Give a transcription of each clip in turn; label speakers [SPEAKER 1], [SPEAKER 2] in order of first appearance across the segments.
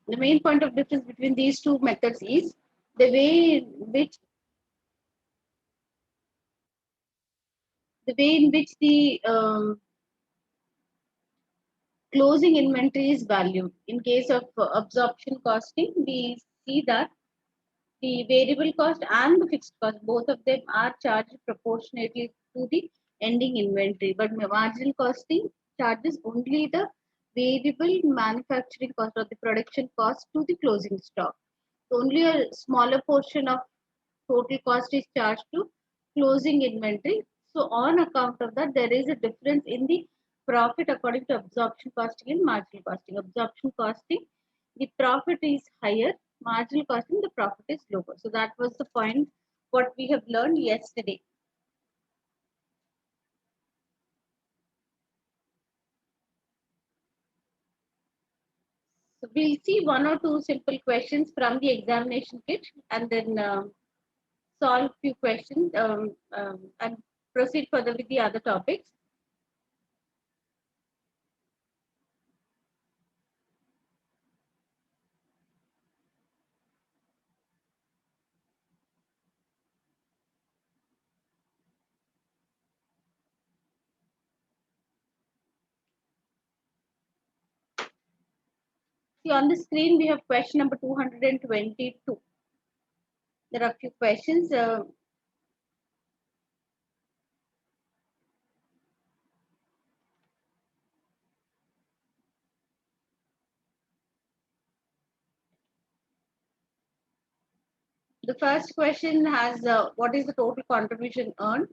[SPEAKER 1] The main point of difference between these two methods is the way in which the closing inventory is valued. In case of absorption costing, we see that the variable cost and the fixed cost, both of them are charged proportionately to the ending inventory. But marginal costing charges only the variable manufacturing cost or the production cost to the closing stock. So only a smaller portion of total cost is charged to closing inventory. So on account of that, there is a difference in the profit according to absorption costing and marginal costing. Absorption costing, the profit is higher. Marginal costing, the profit is lower. So that was the point what we have learned yesterday. So we'll see one or two simple questions from the examination kit and then solve few questions and proceed further with the other topics. See on the screen, we have question number 222. There are a few questions. The first question has what is the total contribution earned?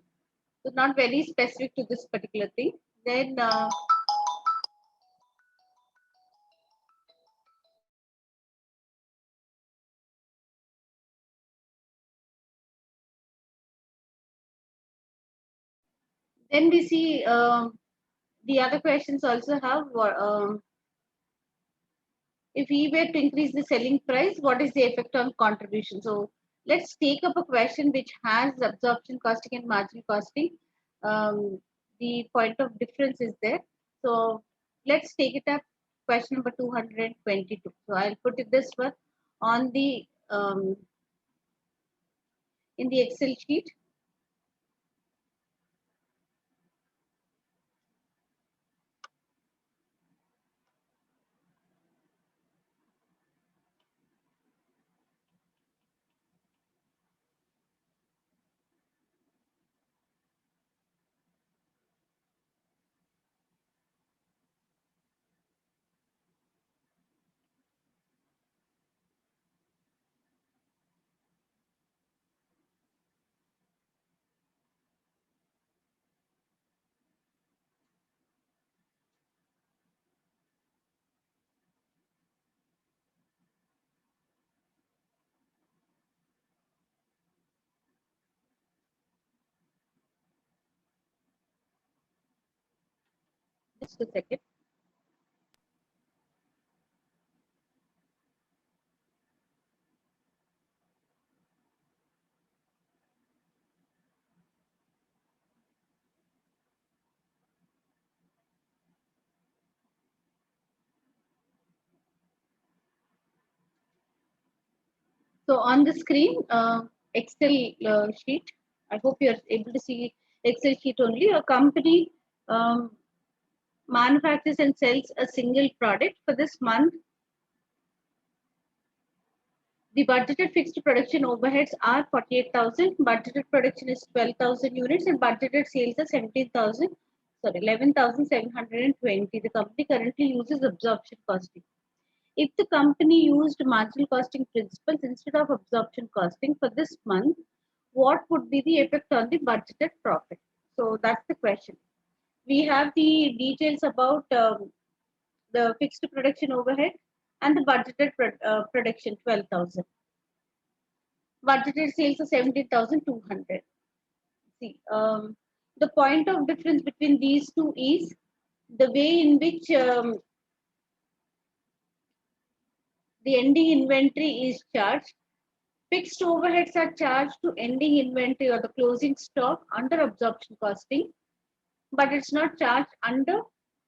[SPEAKER 1] So not very specific to this particular thing. Then we see the other questions also have if we were to increase the selling price, what is the effect on contribution? So let's take up a question which has absorption costing and marginal costing. The point of difference is there. So let's take it up. Question number 222. So I'll put it this one on the in the Excel sheet. Just a second. So on the screen, Excel sheet. I hope you are able to see Excel sheet only. A company manufactures and sells a single product for this month. The budgeted fixed production overheads are 48,000. Budgeted production is 12,000 units, and budgeted sales are 17,000. Sorry, 11,720. The company currently uses absorption costing. If the company used marginal costing principles instead of absorption costing for this month, what would be the effect on the budgeted profit? So that's the question. We have the details about the fixed production overhead and the budgeted production 12,000. Budgeted sales are 17,200. See, the point of difference between these two is the way in which the ending inventory is charged. Fixed overheads are charged to ending inventory or the closing stock under absorption costing, but it's not charged under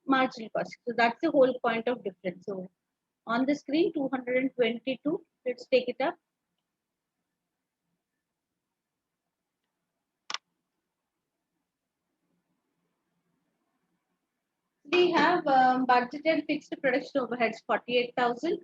[SPEAKER 1] marginal costing. So that's the whole point of difference. So On the screen 222. Let's take it up. We have budgeted fixed production overheads 48,000.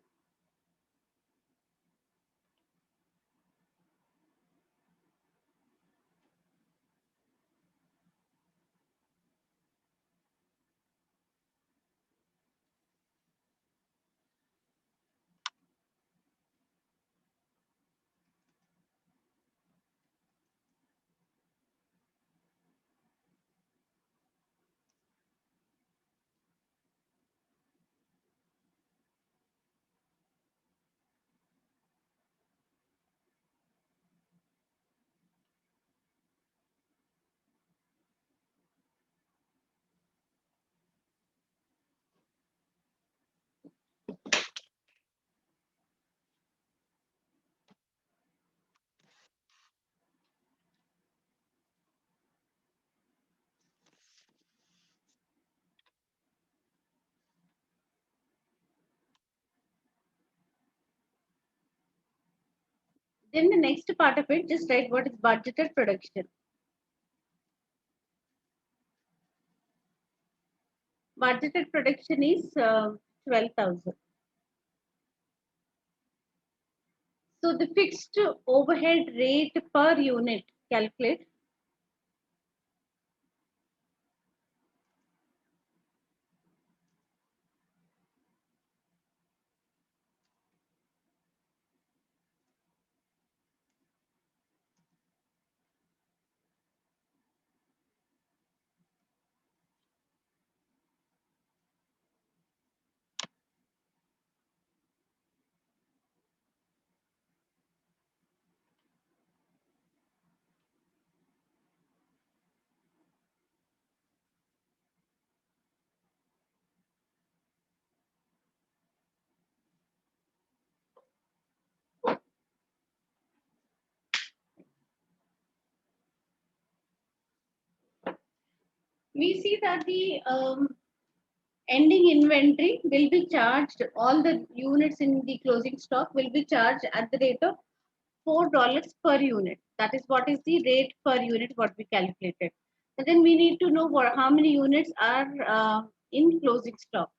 [SPEAKER 1] Then the next part of it, just write what is budgeted production. Budgeted production is 12,000. So the fixed overhead rate per unit, calculate. We see that the ending inventory will be charged, all the units in the closing stock will be charged at the rate of $4 per unit. That is what is the rate per unit what we calculated. And then we need to know what, how many units are in closing stock.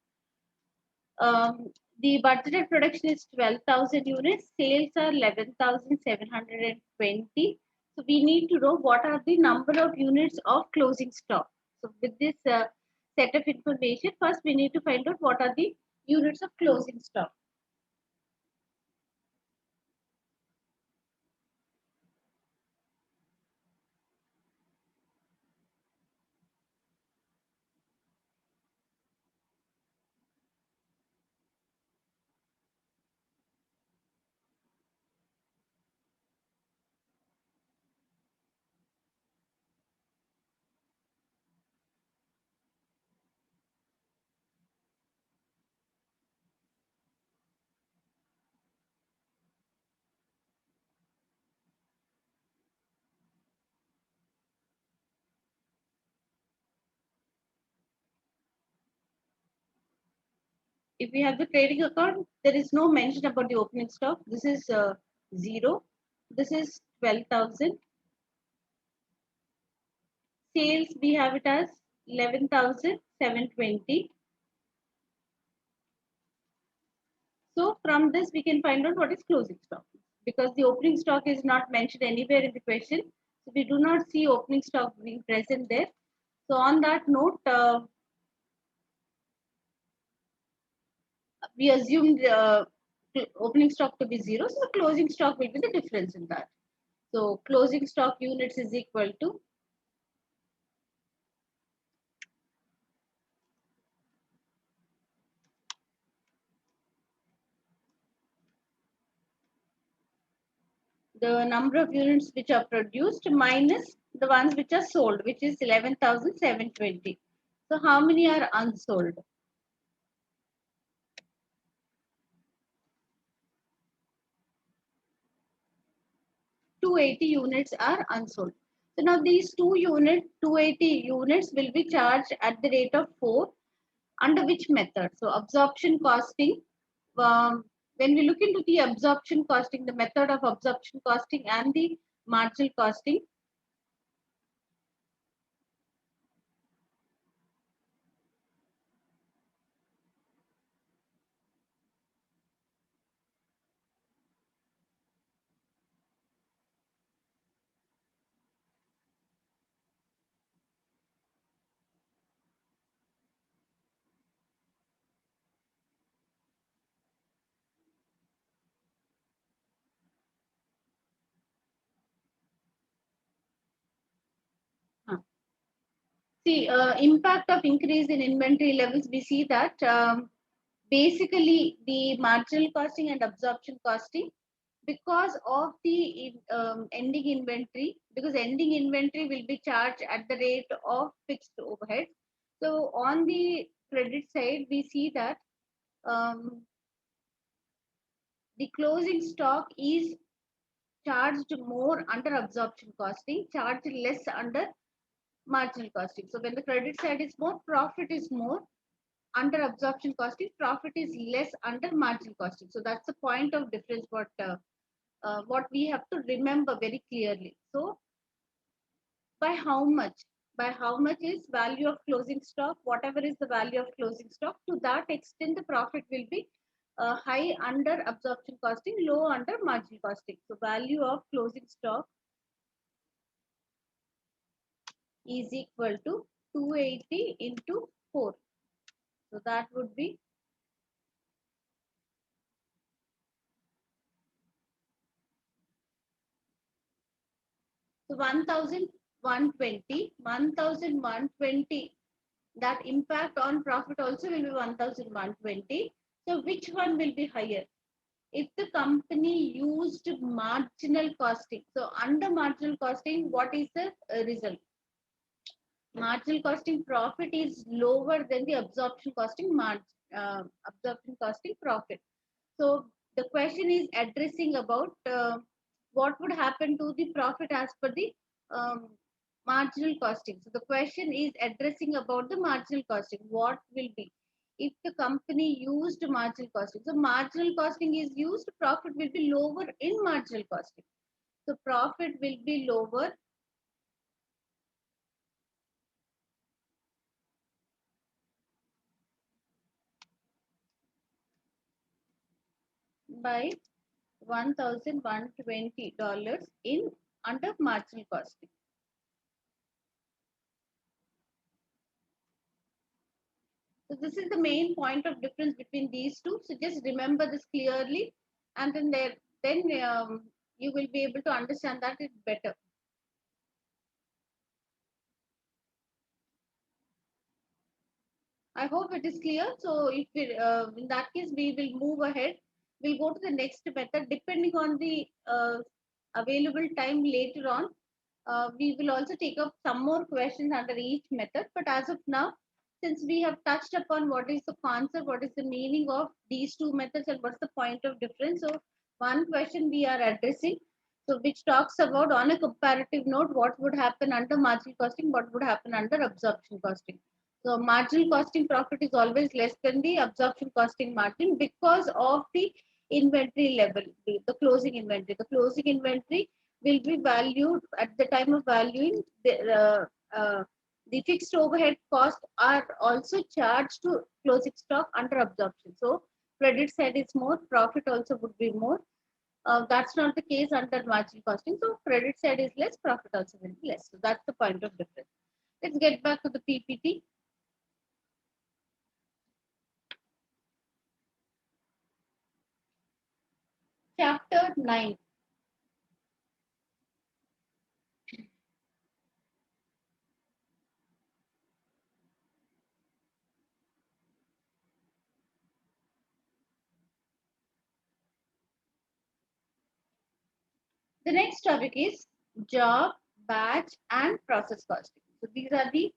[SPEAKER 1] The budgeted production is 12,000 units, sales are 11,720. So we need to know what are the number of units of closing stock. So with this set of information, first we need to find out what are the units of closing stock. If we have the trading account, there is no mention about the opening stock. This is 0. This is 12,000. Sales, we have it as 11,720. So from this, we can find out what is closing stock. Because the opening stock is not mentioned anywhere in the question. So we do not see opening stock being present there. So on that note, we assumed opening stock to be 0. So the closing stock will be the difference in that. So closing stock units is equal to the number of units which are produced minus the ones which are sold, which is 11,720. So how many are unsold? 280 units are unsold. So now these 280 units will be charged at the rate of 4 under which method? So absorption costing when we look into the absorption costing, the method of absorption costing and the marginal costing, see, impact of increase in inventory levels, we see that basically the marginal costing and absorption costing, because of the ending inventory, because ending inventory will be charged at the rate of fixed overhead. So on the credit side, we see that the closing stock is charged more under absorption costing, charged less under marginal costing. So when the credit side is more, profit is more under absorption costing, profit is less under marginal costing. So that's the point of difference what we have to remember very clearly. So by how much? By how much is value of closing stock? Whatever is the value of closing stock, to that extent the profit will be high under absorption costing, low under marginal costing. So value of closing stock is equal to 280 into 4. So that would be, so 1120, that impact on profit also will be 1120. So which one will be higher? If the company used marginal costing, so under marginal costing, what is the result? Marginal costing profit is lower than the absorption costing absorption costing profit. So the question is addressing about what would happen to the profit as per the um, marginal costing. So the question is addressing about the marginal costing. What will be if the company used marginal costing? So marginal costing is used, profit will be lower in marginal costing. So profit will be lower by $1,120 in under marginal costing. So this is the main point of difference between these two. So just remember this clearly, and then you will be able to understand that it better. I hope it is clear. So if we, in that case, we will move ahead. We'll go to the next method depending on the available time later on. We will also take up some more questions under each method. But as of now, since we have touched upon what is the concept, what is the meaning of these two methods, and what's the point of difference. So one question we are addressing, so which talks about on a comparative note, what would happen under marginal costing, what would happen under absorption costing. So marginal costing profit is always less than the absorption costing margin because of the inventory level, the closing inventory. The closing inventory will be valued at the time of valuing the fixed overhead costs are also charged to closing stock under absorption. So credit side is more, profit also would be more. That's not the case under marginal costing. So credit side is less, profit also will be less. So that's the point of difference. Let's get back to the PPT. Chapter 9. The next topic is job, batch, and process costing. So these are the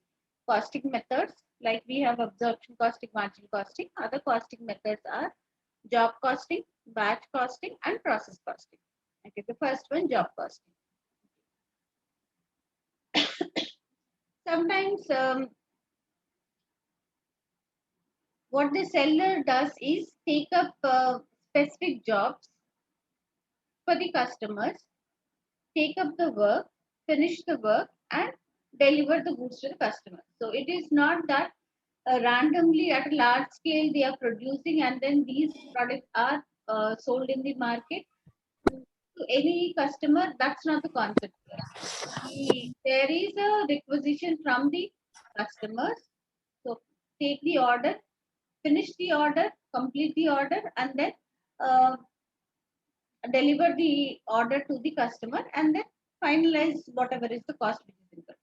[SPEAKER 1] costing methods. Like we have absorption costing, marginal costing. Other costing methods are job costing, batch costing, and process costing. Okay, the first one, job costing. Sometimes what the seller does is take up specific jobs for the customers, take up the work, finish the work, and deliver the goods to the customer. So it is not that randomly at a large scale they are producing and then these products are sold in the market to any customer. That's not the concept here. There is a requisition from the customers. So take the order, finish the order, complete the order, and then uh, deliver the order to the customer and then finalize whatever is the cost which is incurred.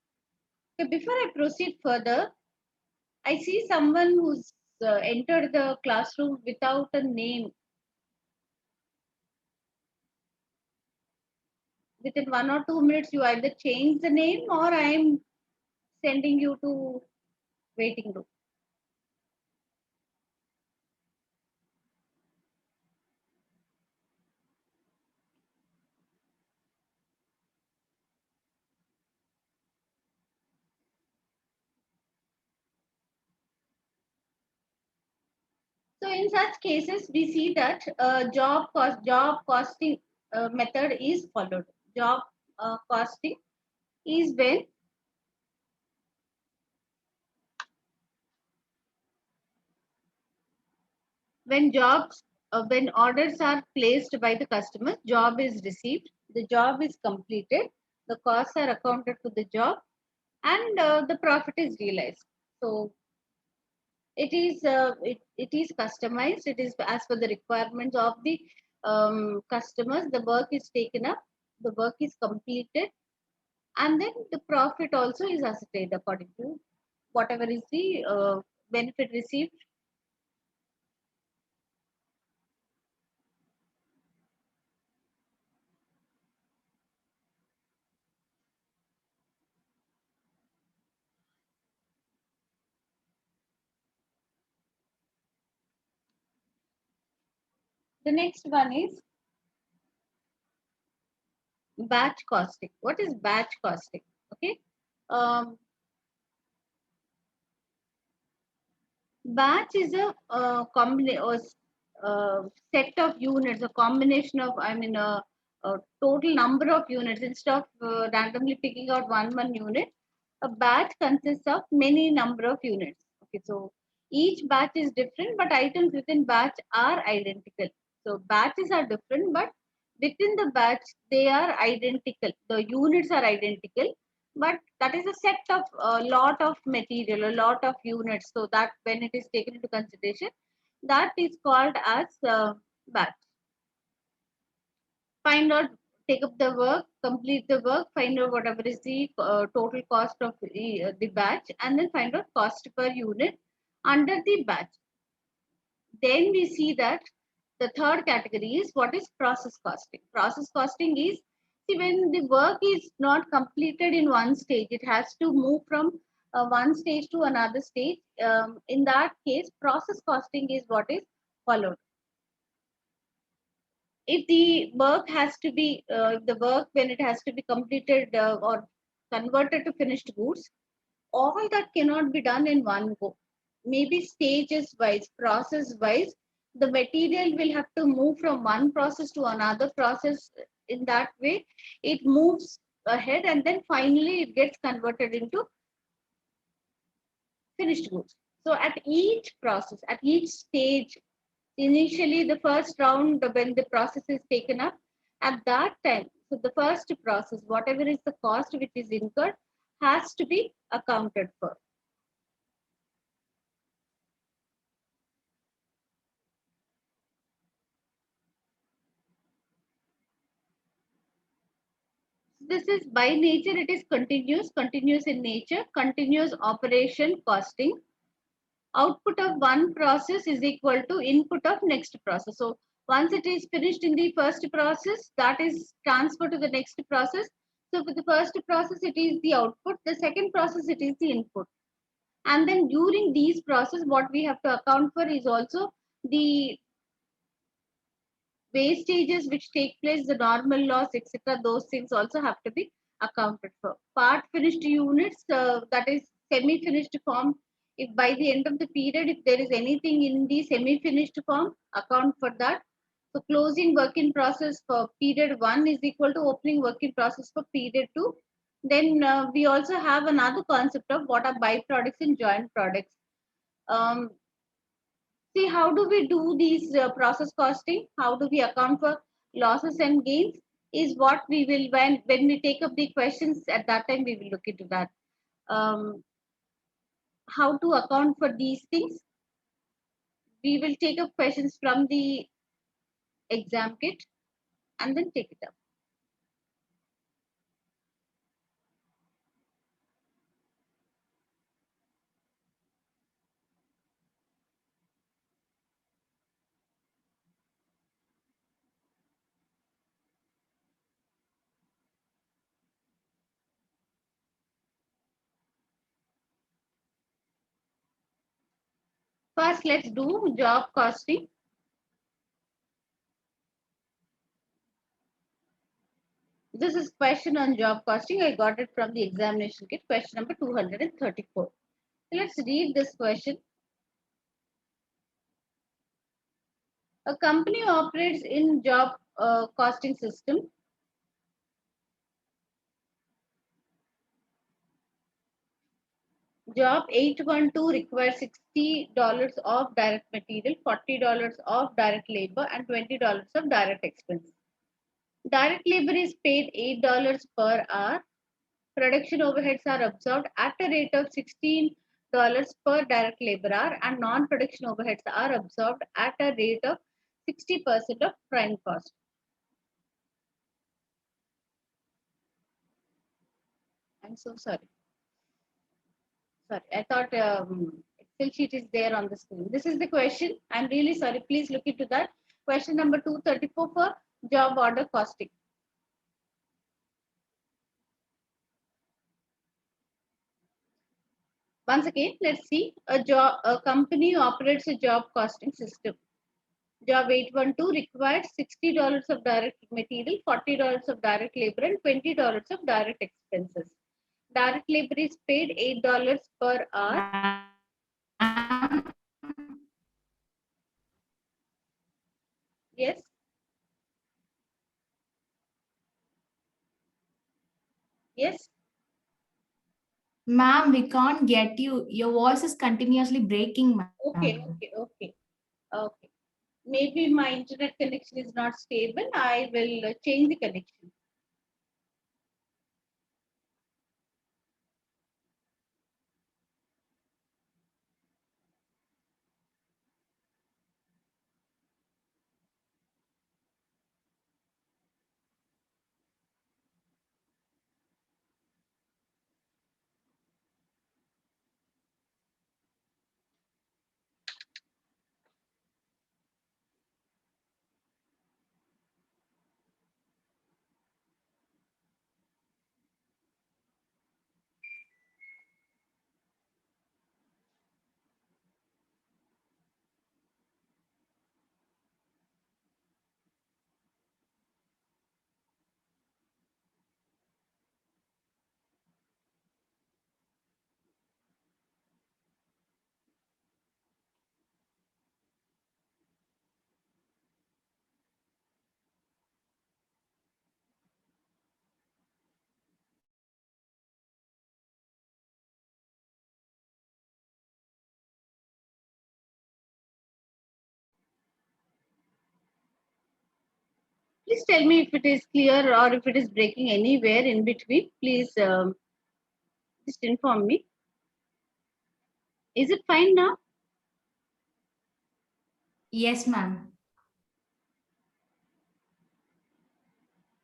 [SPEAKER 1] So before I proceed further, I see someone who's entered the classroom without a name. Within 1 or 2 minutes, you either change the name or I am sending you to waiting room. So in such cases, we see that job costing method is followed. Job costing is when orders are placed by the customer, job is received, the job is completed, the costs are accounted to the job, and the profit is realized. So it is customized. It is as per the requirements of the customers. The work is taken up, the work is completed, and then the profit also is ascertained according to whatever is the benefit received. The next one is batch costing. What is batch costing? Okay. Um, Batch is a set of units, a combination of, I mean, a total number of units. Instead of randomly picking out one unit, a batch consists of many number of units. Okay, so each batch is different, but items within batch are identical. So batches are different, but within the batch they are identical. The units are identical, but that is a set of a lot of material, a lot of units. So that when it is taken into consideration, that is called as batch. Find out, take up the work, complete the work, find out whatever is the total cost of the batch, and then find out cost per unit under the batch. Then we see that the third category is what is process costing. Process costing is, see, when the work is not completed in one stage, it has to move from one stage to another stage. In that case, process costing is what is followed. If the work has to be, the work when it has to be completed or converted to finished goods, all that cannot be done in one go. Maybe stages wise, process wise, the material will have to move from one process to another process. In that way, it moves ahead and then finally it gets converted into finished goods. So at each process, at each stage, initially the first round when the process is taken up, at that time, so the first process, whatever is the cost which is incurred, has to be accounted for. This is by nature, it is continuous in nature, continuous operation costing. Output of one process is equal to input of next process. So once it is finished in the first process, that is transferred to the next process. So for the first process, it is the output. The second process, it is the input. And then during these process, what we have to account for is also the wastages which take place, the normal loss, etc. Those things also have to be accounted for. Part finished units, that is semi-finished form, If by the end of the period, if there is anything in the semi-finished form, account for that. So closing work in process for period 1 is equal to opening work in process for period 2. Then we also have another concept of what are byproducts and joint products. Um, See, how do we do these process costing? How do we account for losses and gains? Is what we will, when we take up the questions at that time, we will look into that. Um, how to account for these things? We will take up questions from the exam kit and then take it up. First, let's do job costing. This is question on job costing. I got it from the examination kit, question number 234. Let's read this question. A company operates in job costing system. Job 812 requires $60 of direct material, $40 of direct labor, and $20 of direct expense. Direct labor is paid $8 per hour. Production overheads are absorbed at a rate of $16 per direct labor hour, and non-production overheads are absorbed at a rate of 60% of prime cost. I'm so sorry. Sorry, I thought Excel sheet is there on the screen. This is the question. I'm really sorry. Please look into that. Question number 234 for job order costing. Once again, let's see. A company operates a job costing system. Job 812 requires $60 of direct material, $40 of direct labor, and $20 of direct expenses. Direct labor is paid $8 per hour. Yes. Yes.
[SPEAKER 2] Ma'am, we can't get you. Your voice is continuously breaking, ma'am.
[SPEAKER 1] Okay. Maybe my internet connection is not stable. I will change the connection. Please tell me if it is clear or if it is breaking anywhere in between. Please just inform me. Is it fine now?
[SPEAKER 2] Yes, ma'am.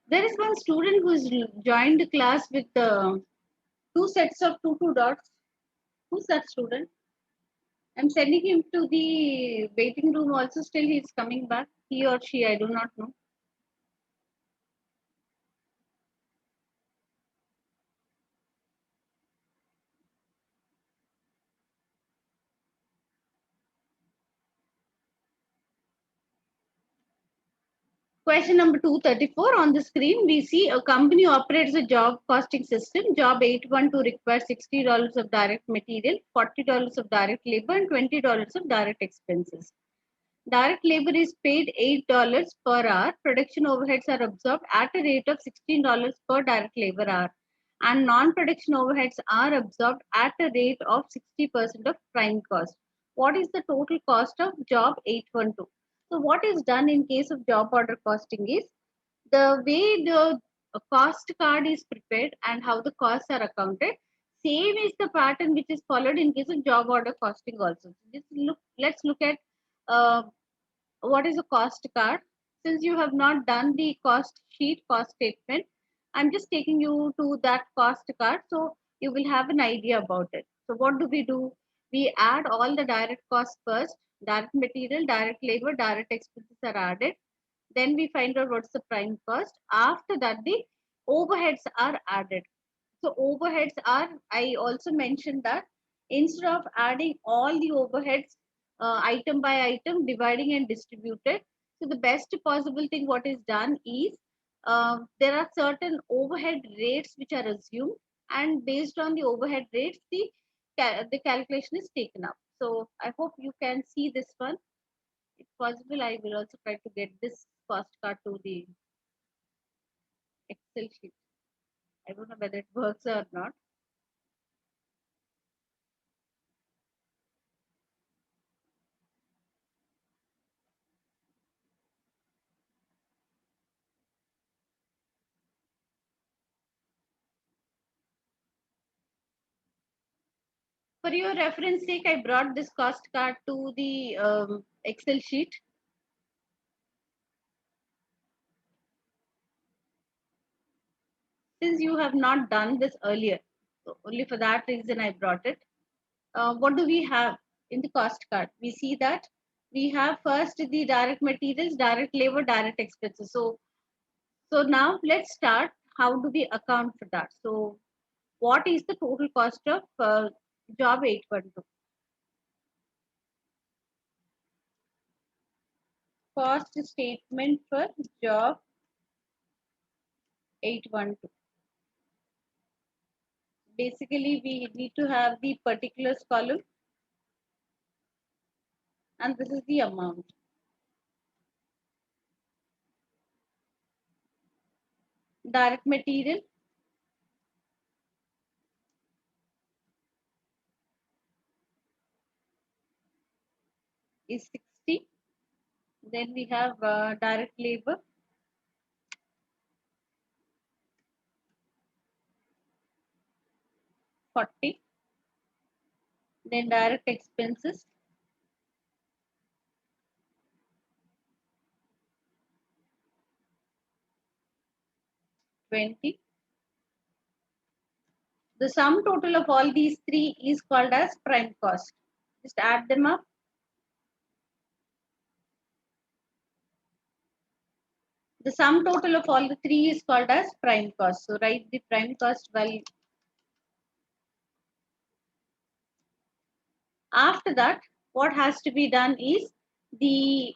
[SPEAKER 1] There is one student who is joined the class with two sets of two dots. Who's that student? I'm sending him to the waiting room also. Still, he's coming back. He or she, I do not know. Question number 234 on the screen, we see a company operates a job costing system. Job 812 requires $60 of direct material, $40 of direct labor, and $20 of direct expenses. Direct labor is paid $8 per hour. Production overheads are absorbed at a rate of $16 per direct labor hour. And non-production overheads are absorbed at a rate of 60% of prime cost. What is the total cost of job 812? So what is done in case of job order costing is the way the cost card is prepared and how the costs are accounted. Same is the pattern which is followed in case of job order costing also. Let's look at uh, what is a cost card. Since you have not done the cost sheet, cost statement, I'm just taking you to that cost card so you will have an idea about it. So what do? We add all the direct costs first. Direct material, direct labor, direct expenses are added. Then we find out what's the prime cost. After that, the overheads are added. So overheads are, I also mentioned that instead of adding all the overheads item by item, dividing and distributed. So the best possible thing what is done is there are certain overhead rates which are assumed, and based on the overhead rates, the calculation is taken up. So I hope you can see this one. If possible, I will also try to get this cost card to the Excel sheet. I don't know whether it works or not. For your reference sake, I brought this cost card to the Excel sheet. Since you have not done this earlier, so only for that reason I brought it. What do we have in the cost card? We see that we have first the direct materials, direct labor, direct expenses. So now let's start. How do we account for that? So what is the total cost of job 812? Cost statement for job 812. Basically, we need to have the particulars column, and this is the amount. Direct material is 60. Then we have direct labor 40. Then direct expenses 20. The sum total of all these three is called as prime cost. Just add them up. The sum total of all the three is called as prime cost. So write the prime cost value. After that, what has to be done is the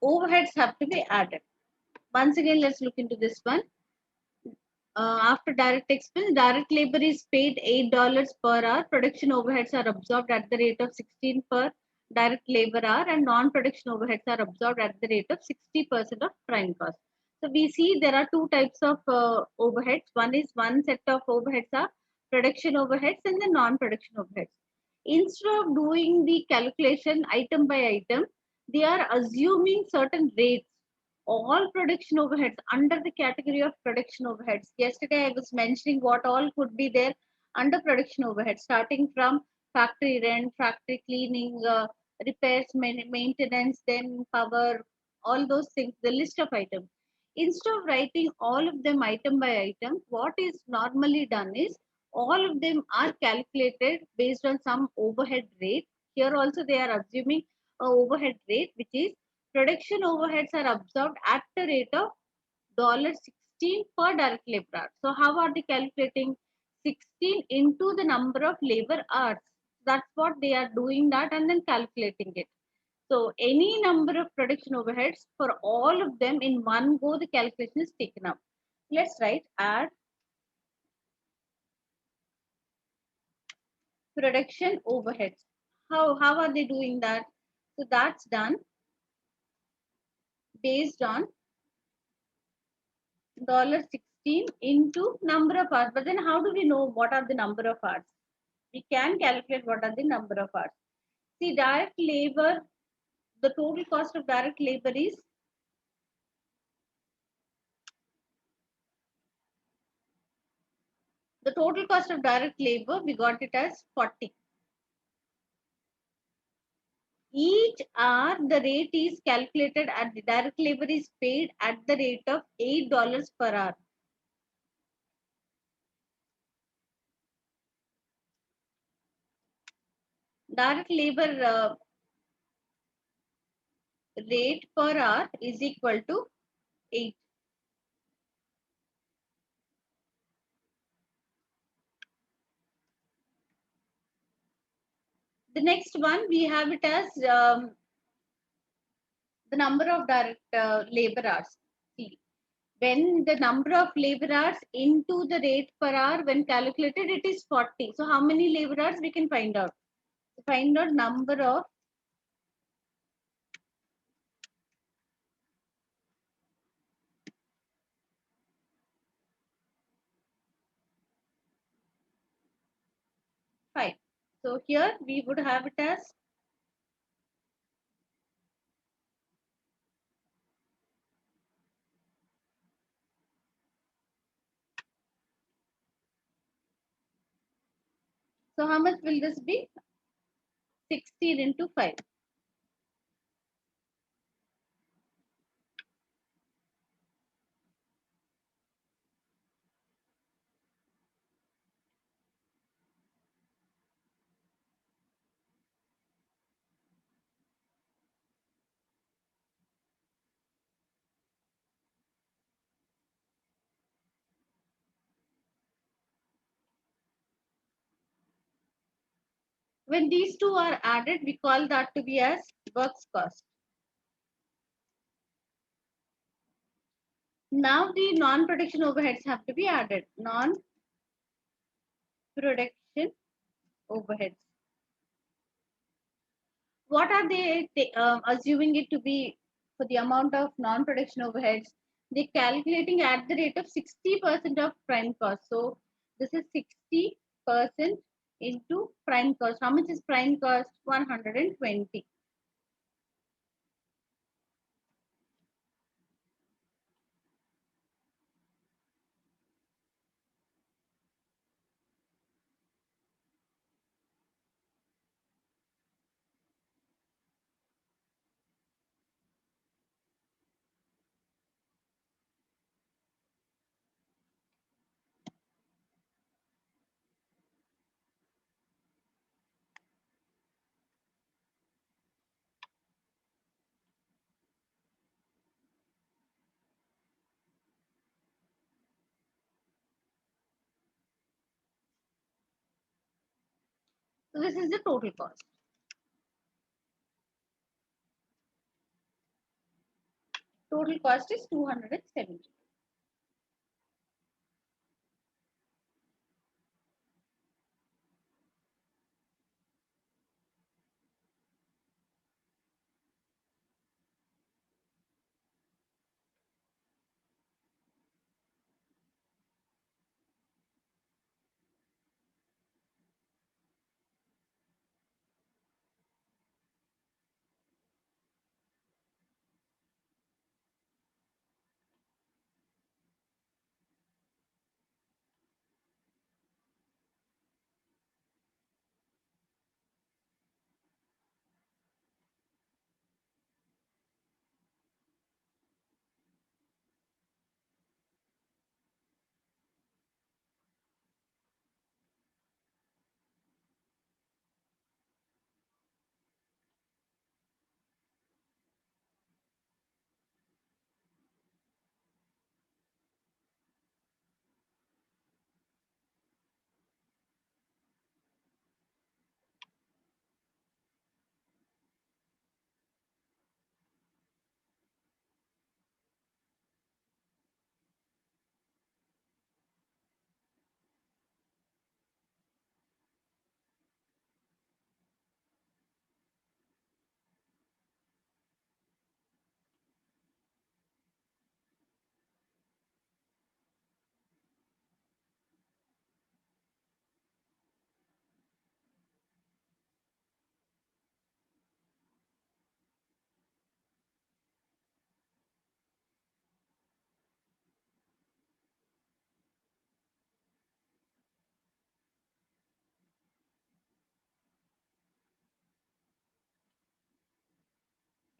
[SPEAKER 1] overheads have to be added. Once again, let's look into this one. After direct expense, direct labor is paid $8 per hour. Production overheads are absorbed at the rate of 16 per direct labor hour, and non-production overheads are absorbed at the rate of 60% of prime cost. So we see there are two types of overheads. One set of overheads are production overheads and the non-production overheads. Instead of doing the calculation item by item, they are assuming certain rates. All production overheads under the category of production overheads. Yesterday, I was mentioning what all could be there under production overheads, starting from factory rent, factory cleaning, repairs, maintenance, then power, all those things, the list of items. Instead of writing all of them item by item, what is normally done is all of them are calculated based on some overhead rate. Here also they are assuming a overhead rate, which is production overheads are absorbed at the rate of $16 per direct labor hour. So how are they calculating? 16 into the number of labor hours. That's what they are doing that and then calculating it. So any number of production overheads, for all of them in one go, the calculation is taken up. Let's write add production overheads. How are they doing that? So that's done based on $16 into number of hours. But then how do we know what are the number of hours? We can calculate what are the number of hours. See, direct labor, the total cost of direct labor is the total cost of direct labor, we got it as 40. Each hour, the rate is calculated at the direct labor is paid at the rate of $8 per hour. Direct labor rate per hour is equal to 8. The next one, we have it as the number of direct labor hours. See, when the number of labor hours into the rate per hour, when calculated, it is 40. So how many labor hours we can find out? Find out number of five. So here we would have it as so how much will this be? 16 into 5. When these two are added, we call that to be as works cost. Now the non-production overheads have to be added. Non-production overheads. What are they assuming it to be for the amount of non-production overheads? They're calculating at the rate of 60% of prime cost. So this is 60% into prime cost. How much is prime cost? 120. So this is the total cost. Total cost is 270.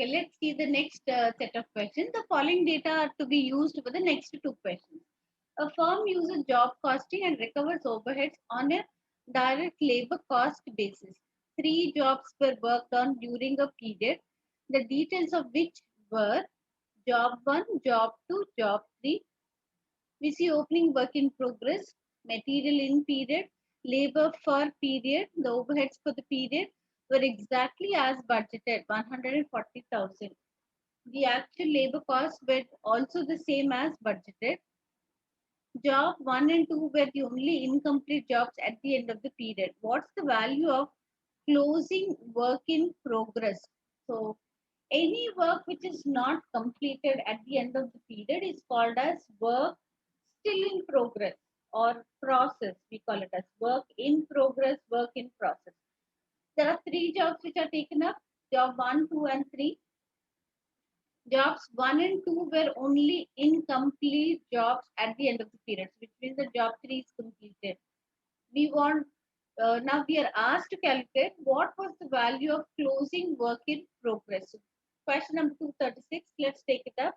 [SPEAKER 1] Okay, let's see the next set of questions. The following data are to be used for the next two questions. A firm uses job costing and recovers overheads on a direct labor cost basis. Three jobs were worked on during a period, the details of which were job 1, job 2, job 3. We see opening work in progress, material in period, labor for period. The overheads for the period were exactly as budgeted, 140,000. The actual labor costs were also the same as budgeted. Job 1 and 2 were the only incomplete jobs at the end of the period. What's the value of closing work in progress? So, any work which is not completed at the end of the period is called as work still in progress or process. We call it as work in progress, work in process. There are three jobs which are taken up, job 1, 2, and 3. Jobs 1 and 2 were only incomplete jobs at the end of the period, which means the job 3 is completed. We want now we are asked to calculate what was the value of closing work in progress. So question number 236, let's take it up.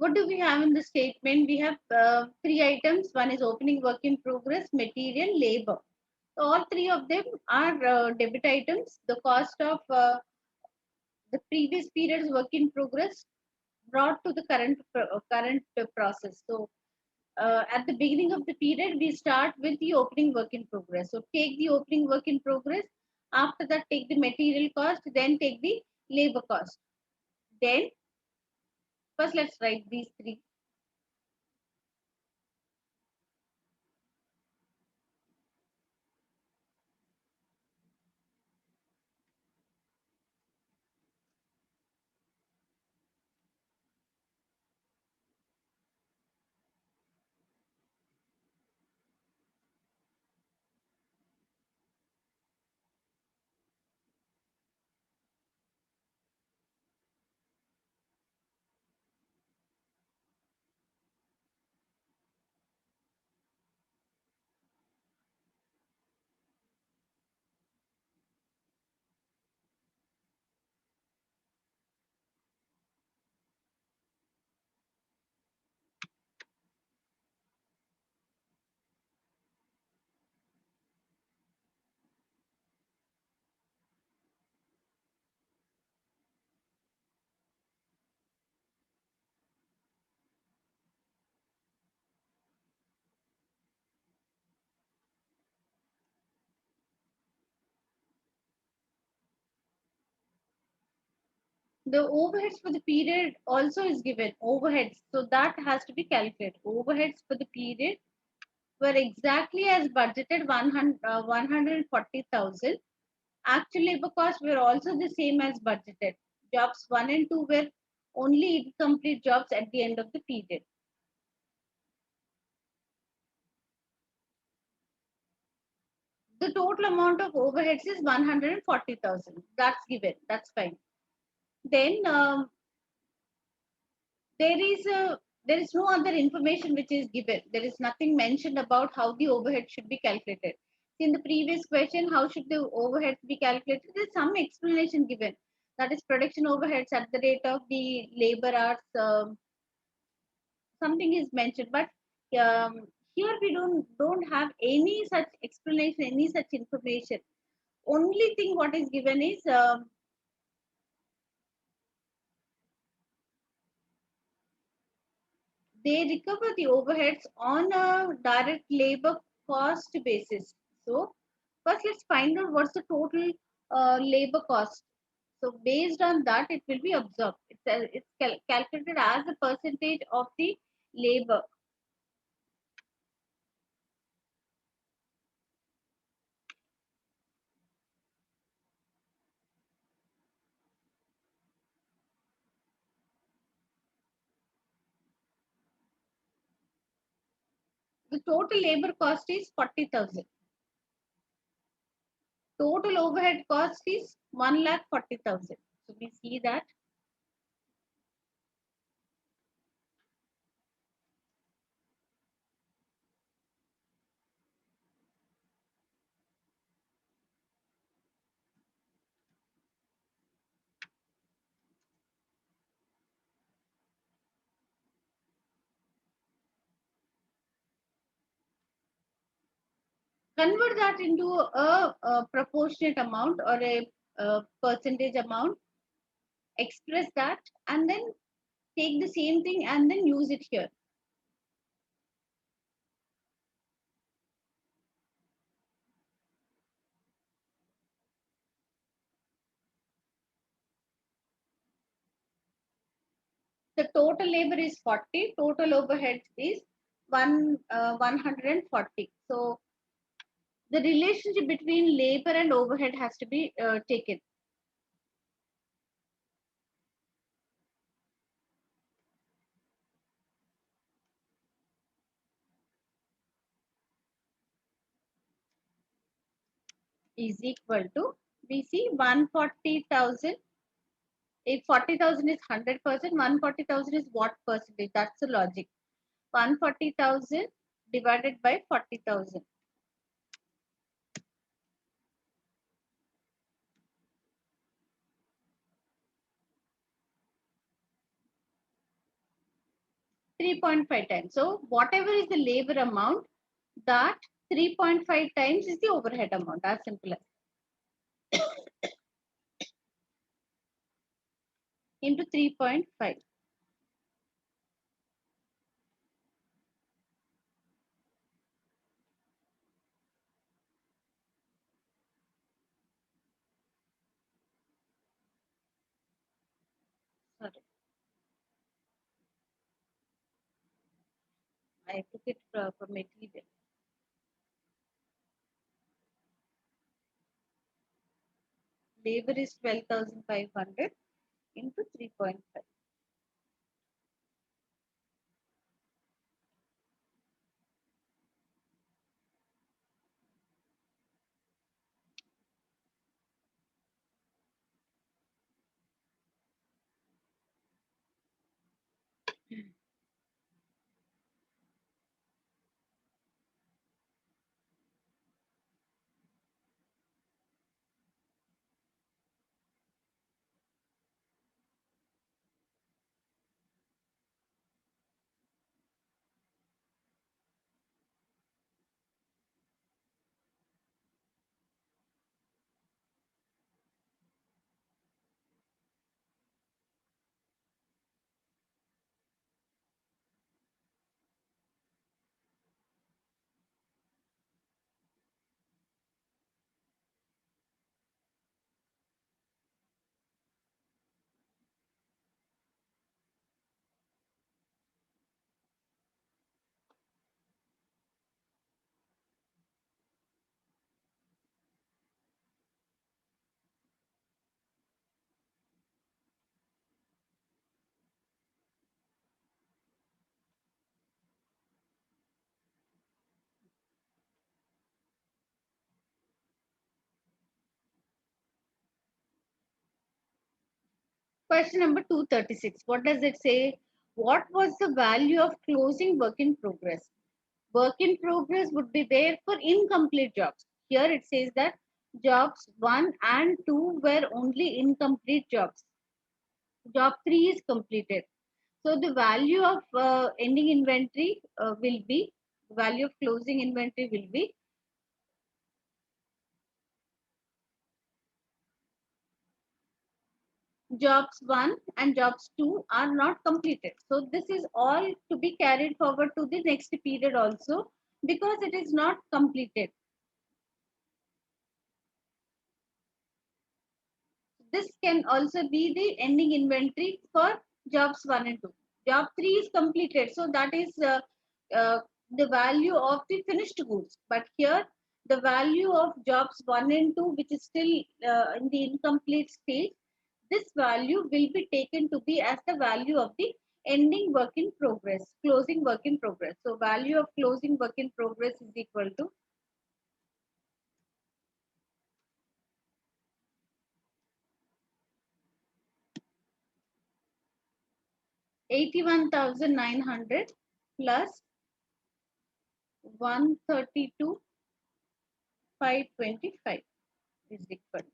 [SPEAKER 1] What do we have in the statement? We have three items. One is opening work in progress, material, labor. So all three of them are debit items. The cost of the previous period's work in progress brought to the current process. So at the beginning of the period, we start with the opening work in progress. So take the opening work in progress. After that, take the material cost. Then take the labor cost. Then first, let's write these three. The overheads for the period also is given. Overheads. So that has to be calculated. Overheads for the period were exactly as budgeted 140,000. Actual labor costs were also the same as budgeted. Jobs 1 and 2 were only incomplete jobs at the end of the period. The total amount of overheads is 140,000. That's given. That's fine. Then there is a there is no other information which is given. There is nothing mentioned about how the overhead should be calculated. In the previous question, how should the overhead be calculated? There is some explanation given. That is production overheads at the rate of the labor hours. Something is mentioned, but here we don't have any such explanation, any such information. Only thing what is given is they recover the overheads on a direct labor cost basis. So first let's find out what's the total labor cost. So based on that, it will be absorbed. It's calculated as a percentage of the labor. The total labor cost is 40,000. Total overhead cost is 1,40,000. So we see that. Convert that into a proportionate amount or a percentage amount, express that, and then take the same thing and then use it here. The total labor is 40, total overhead is 140. So the relationship between labor and overhead has to be taken. Is equal to, we see 140,000. If 40,000 is 100%, 140,000 is what percentage? That's the logic. 140,000 divided by 40,000. 3.5 times. So whatever is the labor amount, that 3.5 times is the overhead amount. As simple as into 3.5. Sorry, I took it for material. Labor is 12,500 into 3.5. Question number 236. What does it say? What was the value of closing work in progress? Work in progress would be there for incomplete jobs. Here it says that jobs 1 and 2 were only incomplete jobs. Job 3 is completed. So the value of ending inventory will be, value of closing inventory will be jobs 1 and jobs 2 are not completed. So this is all to be carried forward to the next period also, because it is not completed. This can also be the ending inventory for jobs 1 and 2. Job 3 is completed, so that is uh, the value of the finished goods. But here, the value of jobs 1 and 2, which is still in the incomplete stage, this value will be taken to be as the value of the ending work in progress, closing work in progress. So value of closing work in progress is equal to 81,900 plus 132,525 is equal to.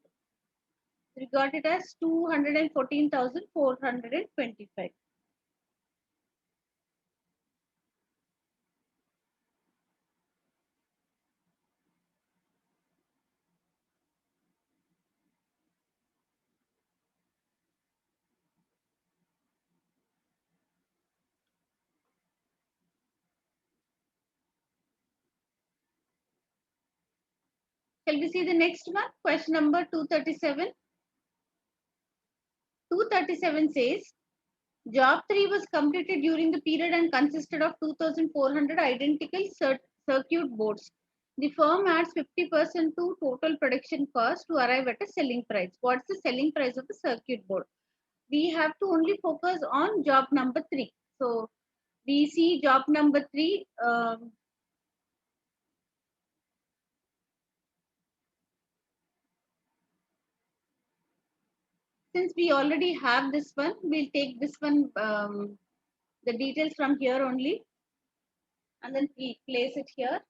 [SPEAKER 1] We got it as 214,425. Shall we see the next one? Question number 237. 237 says, Job 3 was completed during the period and consisted of 2,400 identical circuit boards. The firm adds 50% to total production cost to arrive at a selling price. What's the selling price of the circuit board? We have to only focus on job number 3. So we see job number 3. Since we already have this one, we'll take this one, the details from here only, and then we place it here.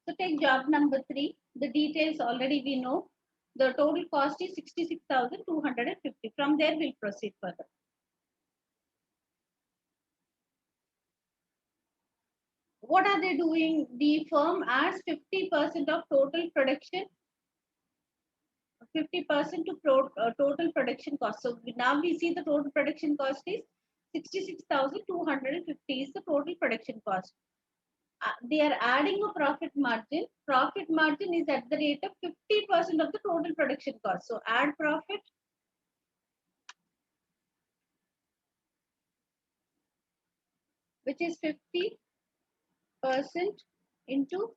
[SPEAKER 1] So take job number 3. The details already we know. The total cost is 66,250. From there, we'll proceed further. What are they doing? The firm adds 50% of total production, 50% to total production cost. So now we see the total production cost is 66,250 is the total production cost. They are adding a profit margin. Profit margin is at the rate of 50% of the total production cost. So add profit which is 50% into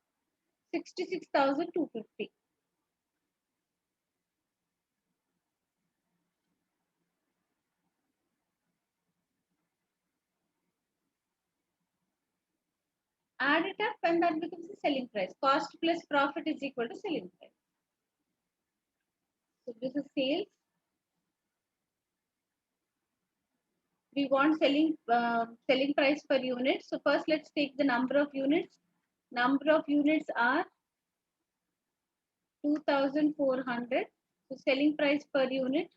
[SPEAKER 1] 66,250. Add it up and that becomes the selling price. Cost plus profit is equal to selling price. So this is sales. We want selling price per unit. So first let's take the number of units. Number of units are 2,400. So selling price per unit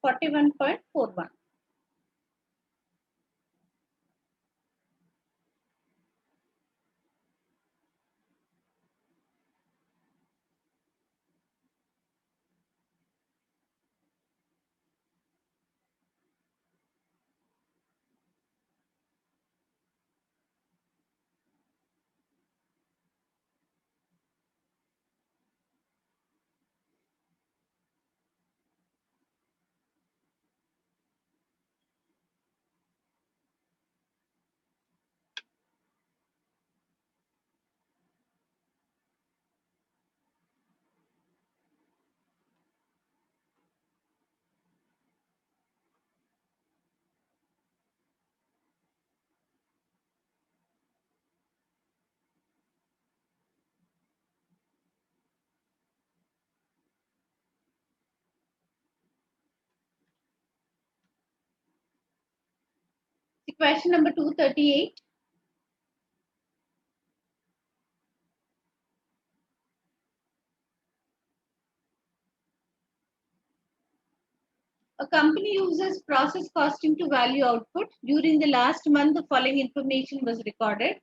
[SPEAKER 1] 41.41. Question number 238. A company uses process costing to value output. During the last month, the following information was recorded.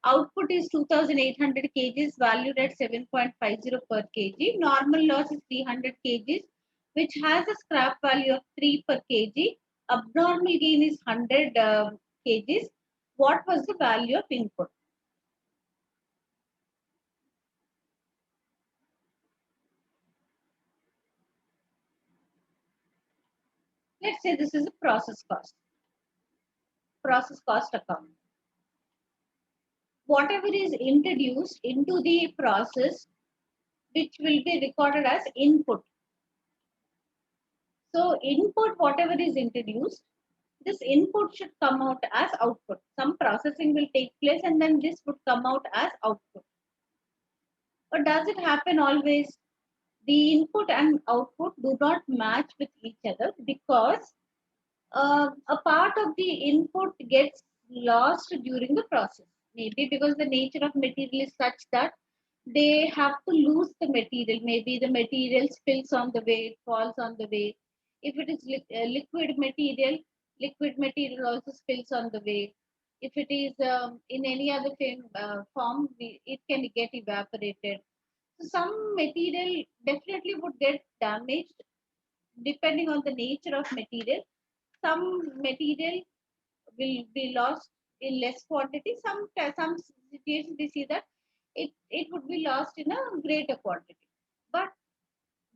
[SPEAKER 1] Output is 2,800 kgs valued at 7.50 per kg. Normal loss is 300 kgs, which has a scrap value of 3 per kg. Abnormal gain is 100 kgs. What was the value of input? Let's say this is a process cost account. Whatever is introduced into the process, which will be recorded as input. So input, whatever is introduced, this input should come out as output. Some processing will take place and then this would come out as output. But does it happen always? The input and output do not match with each other because a part of the input gets lost during the process. Maybe because the nature of material is such that they have to lose the material. Maybe the material spills on the way, it falls on the way. If it is liquid material also spills on the way. If it is in any other form, it can get evaporated. So some material definitely would get damaged depending on the nature of material. Some material will be lost in less quantity. Some situations we see that it would be lost in a greater quantity. But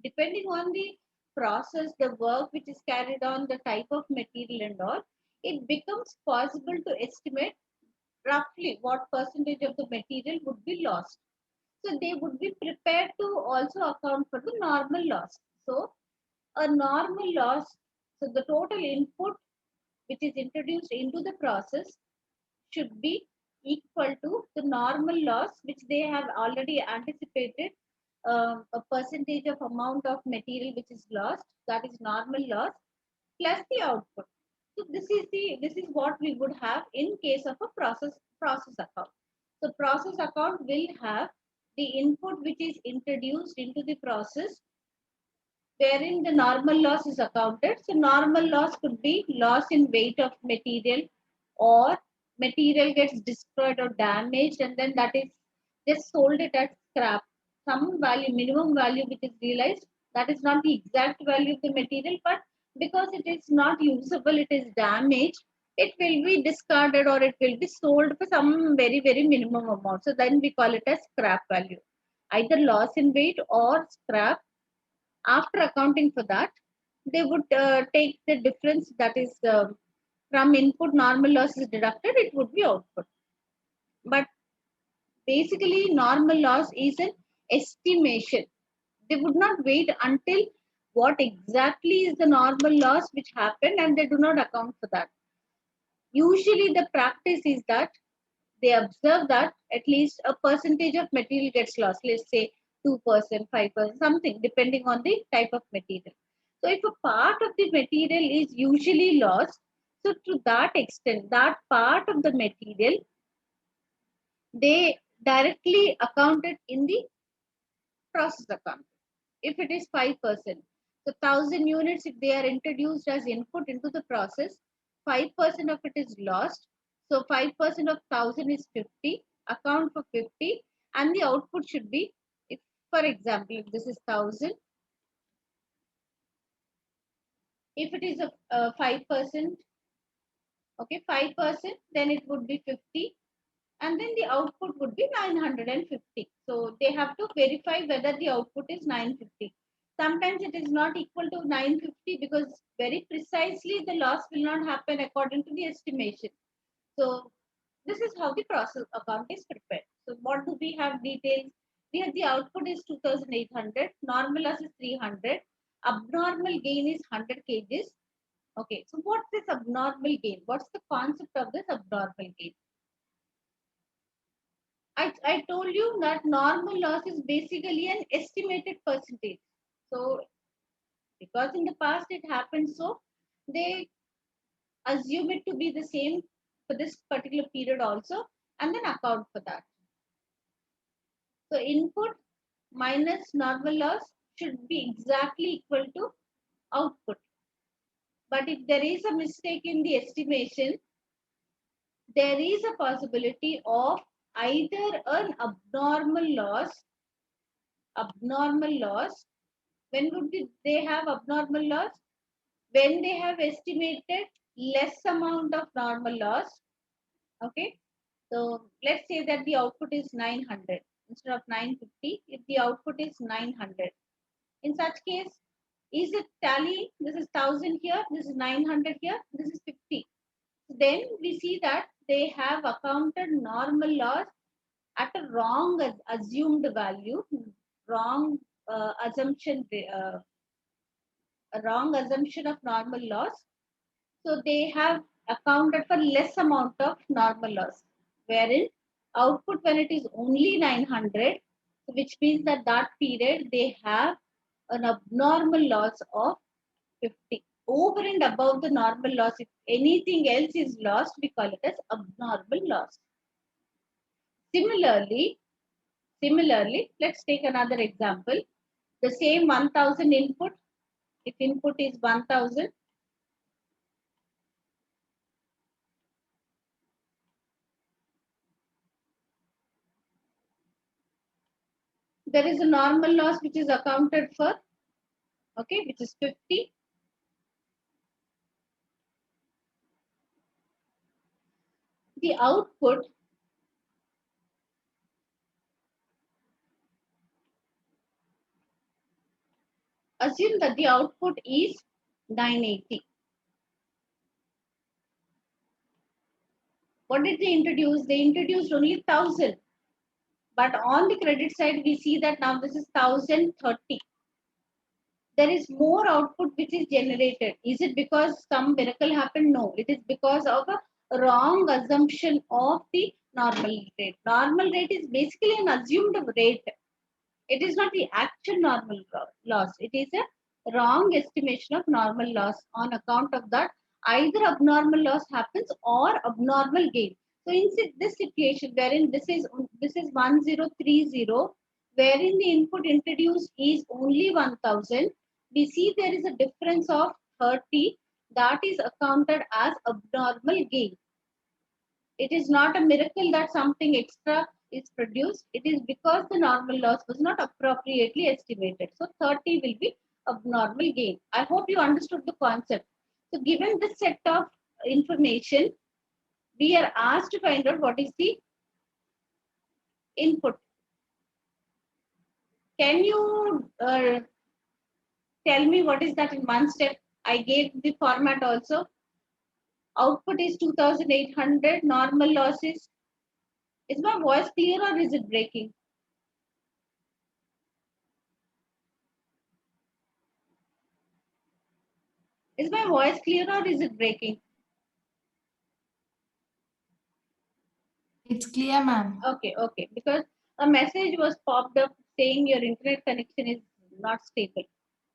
[SPEAKER 1] depending on the process, the work which is carried on, the type of material and all, it becomes possible to estimate roughly what percentage of the material would be lost. So they would be prepared to also account for the normal loss. So a normal loss, so the total input which is introduced into the process should be equal to the normal loss which they have already anticipated, a percentage of amount of material which is lost, that is normal loss, plus the output. So this is what we would have in case of a process account. So process account will have the input which is introduced into the process wherein the normal loss is accounted. So normal loss could be loss in weight of material, or material gets destroyed or damaged and then that is just sold it as scrap. Some value, minimum value which is realized, that is not the exact value of the material, but because it is not usable, it is damaged, it will be discarded or it will be sold for some very, very minimum amount. So then we call it as scrap value. Either loss in weight or scrap. After accounting for that, they would take the difference, that is from input normal loss is deducted, it would be output. But basically normal loss is an estimation. They would not wait until what exactly is the normal loss which happened and they do not account for that. Usually the practice is that they observe that at least a percentage of material gets lost. Let's say 2%, 5%, something depending on the type of material. So if a part of the material is usually lost, so to that extent, that part of the material, they directly account it in the process account. If it is 5%, so 1,000 units, if they are introduced as input into the process, 5% of it is lost. So 5% of 1,000 is 50, account for 50, and the output should be, if, for example, if this is 1,000, if it is a 5%, okay, 5%, then it would be 50, and then the output would be 950. So they have to verify whether the output is 950. Sometimes it is not equal to 950 because very precisely the loss will not happen according to the estimation. So this is how the process account is prepared. So what do we have details? We have the output is 2,800, normal loss is 300, abnormal gain is 100 kgs. Okay, so what's this abnormal gain? What's the concept of this abnormal gain? I told you that normal loss is basically an estimated percentage. So because in the past it happened, so they assume it to be the same for this particular period also, and then account for that. So input minus normal loss should be exactly equal to output. But if there is a mistake in the estimation, there is a possibility of either an abnormal loss. When would they have abnormal loss? When they have estimated less amount of normal loss. Okay. So let's say that the output is 900 instead of 950. If the output is 900, in such case, is it tally? This is 1000 here, this is 900 here, this is 50. Then we see that they have accounted normal loss at a wrong assumed value, wrong assumption, a wrong assumption of normal loss. So they have accounted for less amount of normal loss, wherein output when it is only 900, which means that that period they have an abnormal loss of 50. Over and above the normal loss, if anything else is lost, we call it as abnormal loss. Similarly, let's take another example. The same 1000 input, if input is 1000, there is a normal loss which is accounted for, okay, which is 50. The output, assume that the output is 980. What did they introduce? They introduced only 1000. But on the credit side, we see that now this is 1030. There is more output which is generated. Is it because some miracle happened? No, it is because of a wrong assumption of the normal rate. Normal rate is basically an assumed rate. It is not the actual normal loss. It is a wrong estimation of normal loss. On account of that, either abnormal loss happens or abnormal gain. So in this situation, wherein this is 1030, wherein the input introduced is only 1000, we see there is a difference of 30 that is accounted as abnormal gain. It is not a miracle that something extra is produced. It is because the normal loss was not appropriately estimated. So 30 will be abnormal gain. I hope you understood the concept. So given this set of information, we are asked to find out what is the input. Can you tell me what is that in one step? I gave the format also. Output is 2800. Normal loss is my voice clear or is it breaking? Is my voice clear or is it breaking?
[SPEAKER 2] It's clear, ma'am.
[SPEAKER 1] Okay, okay. Because a message was popped up saying your internet connection is not stable.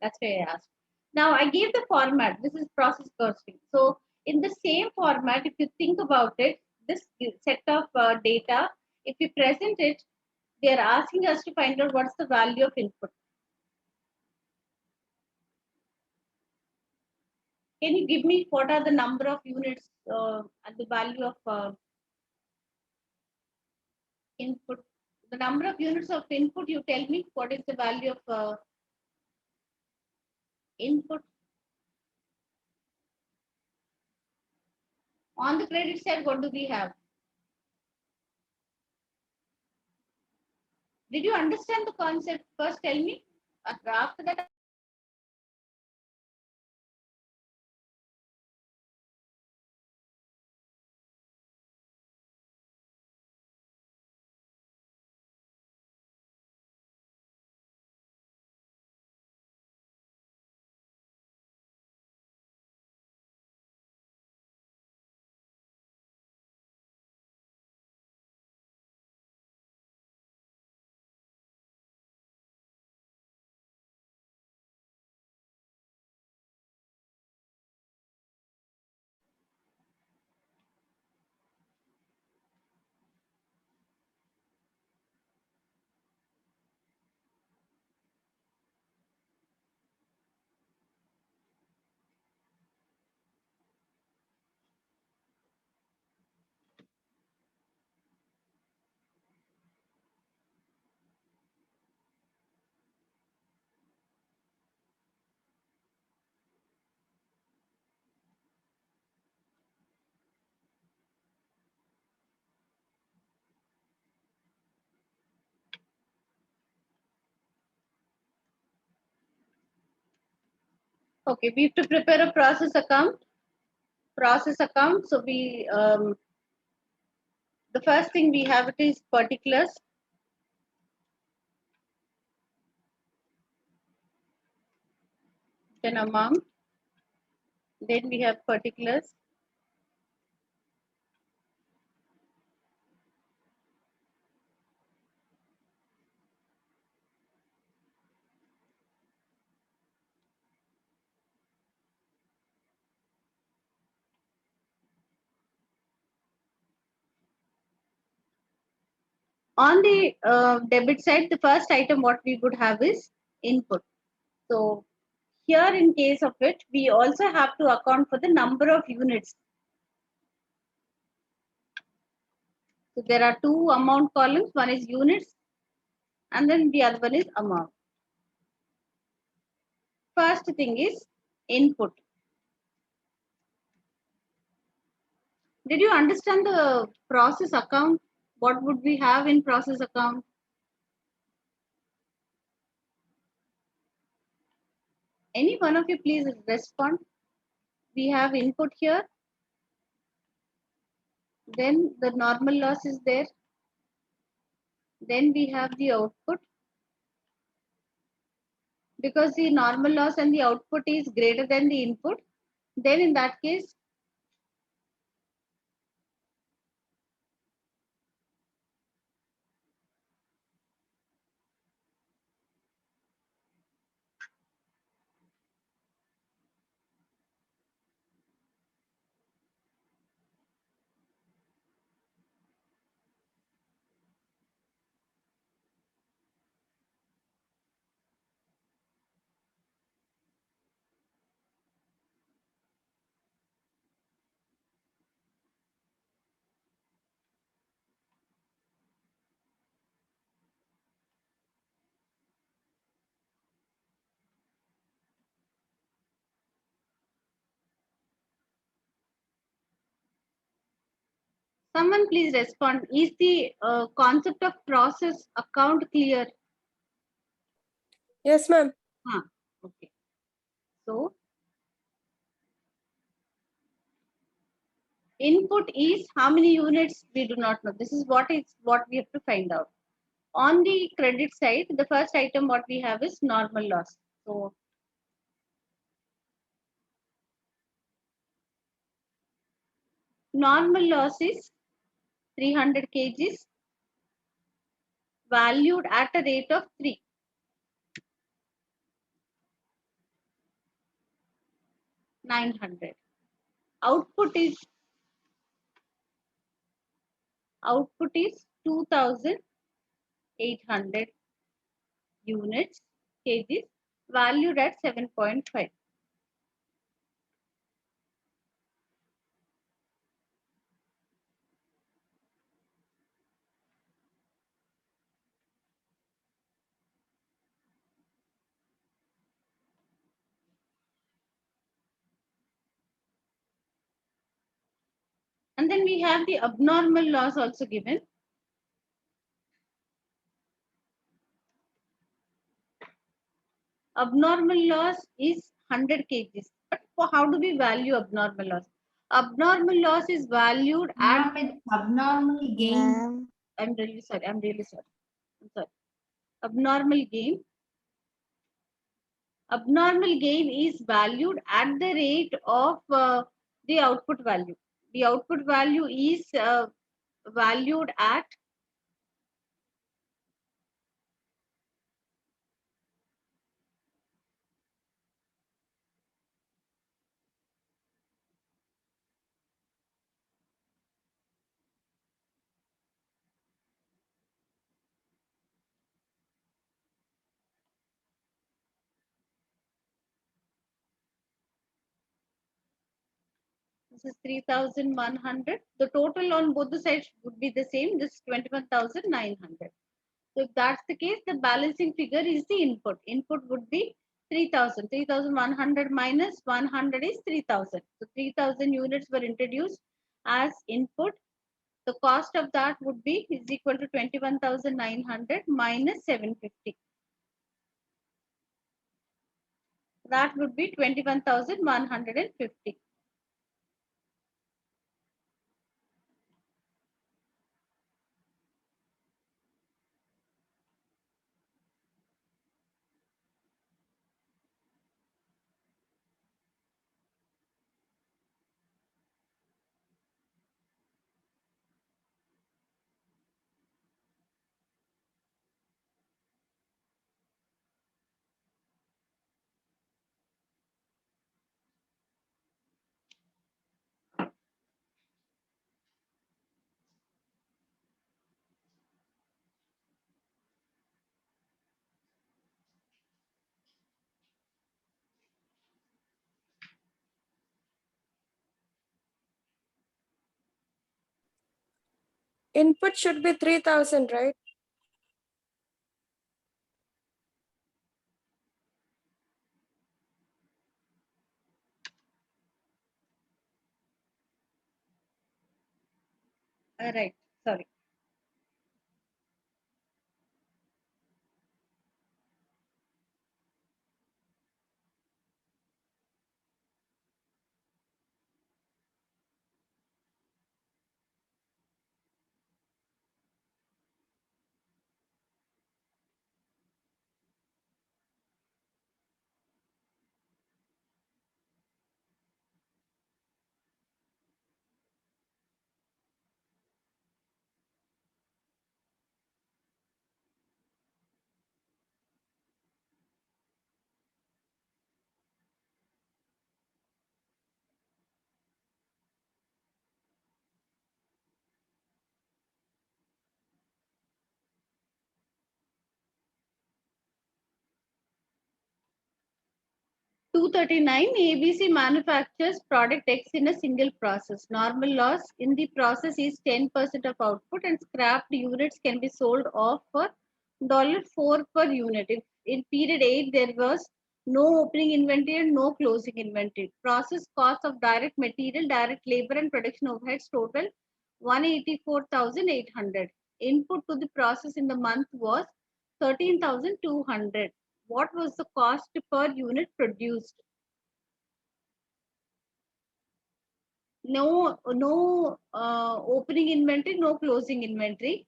[SPEAKER 1] That's why I asked. Now I gave the format. This is process costing. So in the same format, if you think about it, this set of data, if you present it, they are asking us to find out what's the value of input. Can you give me what are the number of units and the value of input? The number of units of input, you tell me what is the value of input. On the credit side, what do we have? Did you understand the concept? First, tell me. After that, Okay, we have to prepare a process account. So we the first thing we have it is particulars. Then amount. Then we have particulars. On the debit side, the first item what we would have is input. So here in case of it, we also have to account for the number of units. So there are two amount columns, one is units and then the other one is amount. First thing is input. Did you understand the process account? What would we have in process account? Any one of you please respond. We have input here. Then the normal loss is there. Then we have the output. Because the normal loss and the output is greater than the input, then in that case, someone please respond. Is the concept of process account clear?
[SPEAKER 3] Yes, ma'am.
[SPEAKER 1] Okay. So input is how many units we do not know. This is what we have to find out. On the credit side, the first item what we have is normal loss. So normal loss is 300 kgs valued at a rate of 3. 900. Output is 2,800 units kgs valued at 7.5. And then we have the abnormal loss also given. Abnormal loss is 100 kgs. But how do we value abnormal loss? Abnormal loss is valued at.
[SPEAKER 2] Abnormal gain.
[SPEAKER 1] I'm really sorry. I'm sorry. Abnormal gain. Abnormal gain is valued at the rate of the output value. The output value is valued at this is 3,100. The total on both the sides would be the same. This is 21,900. So if that's the case, the balancing figure is the input. Input would be 3,000. 3,100 minus 100 is 3,000. So 3,000 units were introduced as input. The cost of that would be is equal to 21,900 minus 750. That would be 21,150.
[SPEAKER 3] Input should be 3,000, right?
[SPEAKER 1] Right. Sorry. Two 39 ABC manufactures product X in a single process. Normal loss in the process is 10% of output, and scrapped units can be sold off for $4 per unit. If in period 8 there was no opening inventory and no closing inventory. Process cost of direct material, direct labor and production overheads total 184,800. Input to the process in the month was 13,200. What was the cost per unit produced? No opening inventory, no closing inventory.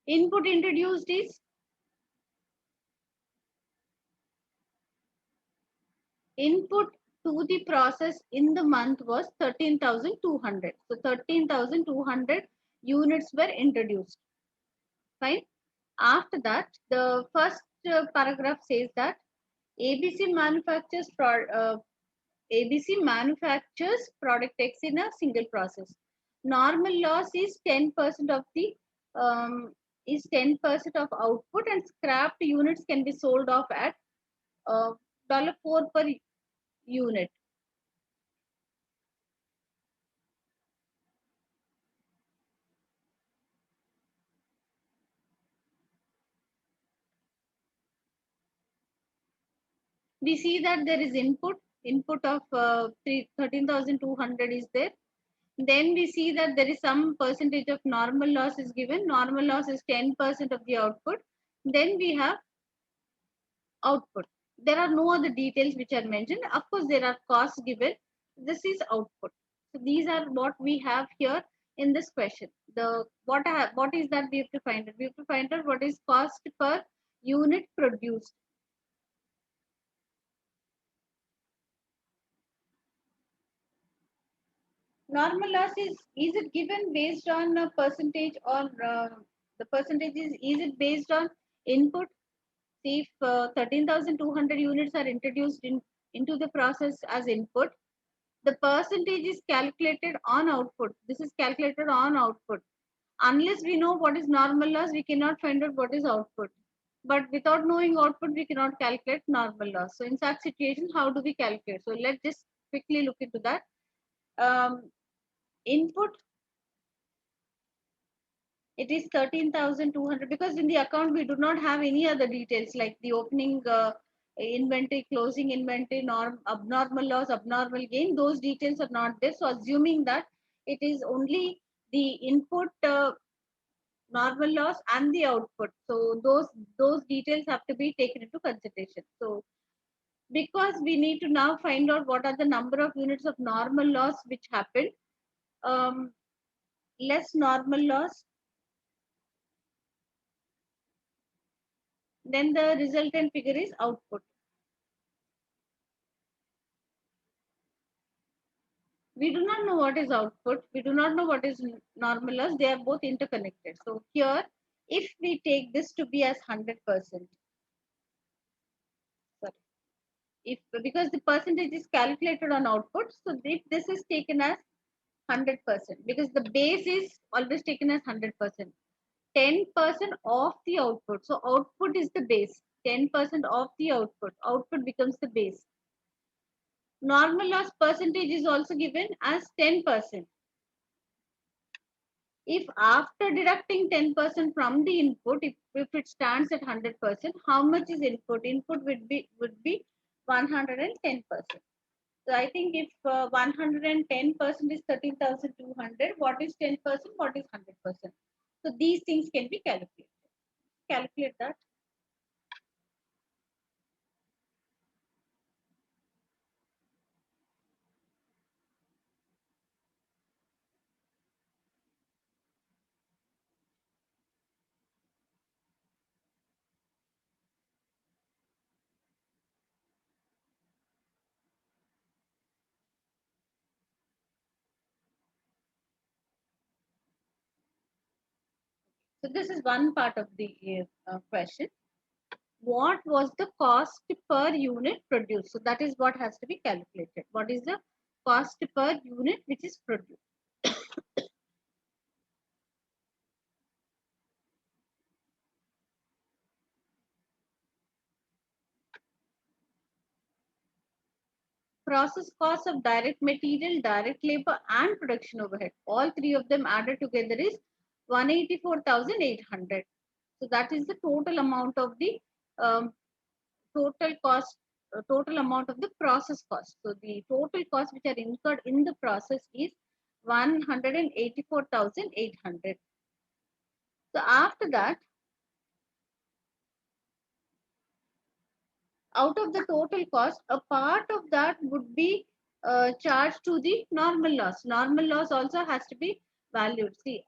[SPEAKER 1] Input introduced is input to the process in the month was 13,200. So 13,200 units were introduced. Fine. After that, the first paragraph says that ABC manufactures ABC manufactures product X in a single process. Normal loss is 10% of the um, is 10% of output, and scrapped units can be sold off at $4 per unit. We see that there is input of 13,200 is there. Then we see that there is some percentage of normal loss is given. Normal loss is 10% of the output. Then we have output. There are no other details which are mentioned. Of course, there are costs given. This is output. So these are what we have here in this question. The what is that we have to find out? We have to find out what is cost per unit produced. Normal loss is it given based on a percentage, or the percentage is it based on input? See, if 13,200 units are introduced into the process as input, the percentage is calculated on output. This is calculated on output. Unless we know what is normal loss, we cannot find out what is output. But without knowing output, we cannot calculate normal loss. So in such situations, how do we calculate? So let's just quickly look into that. Input, it is 13,200, because in the account we do not have any other details like the opening inventory, closing inventory, abnormal loss, abnormal gain, those details are not there. So assuming that it is only the input normal loss and the output. So those details have to be taken into consideration. So because we need to now find out what are the number of units of normal loss which happened, less normal loss, then the resultant figure is output. We do not know what is output. We do not know what is normal loss. They are both interconnected. So here, if we take this to be as 100%, sorry, if because the percentage is calculated on output, so if this is taken as 100%, because the base is always taken as 100%. 10% of the output. So output is the base. 10% of the output. Output becomes the base. Normal loss percentage is also given as 10%. If after deducting 10% from the input, if it stands at 100%, how much is input? Input would be 110%. So I think if 110% is 13,200, what is 10%? What is 100%? So these things can be calculated. Calculate that. So this is one part of the question. What was the cost per unit produced? So that is what has to be calculated. What is the cost per unit which is produced? Process cost of direct material, direct labor, and production overhead. All three of them added together is 184,800. So that is the total amount of the total cost, total amount of the process cost. So the total costs which are incurred in the process is 184,800. So after that, out of the total cost, a part of that would be charged to the normal loss. Normal loss also has to be valued. See,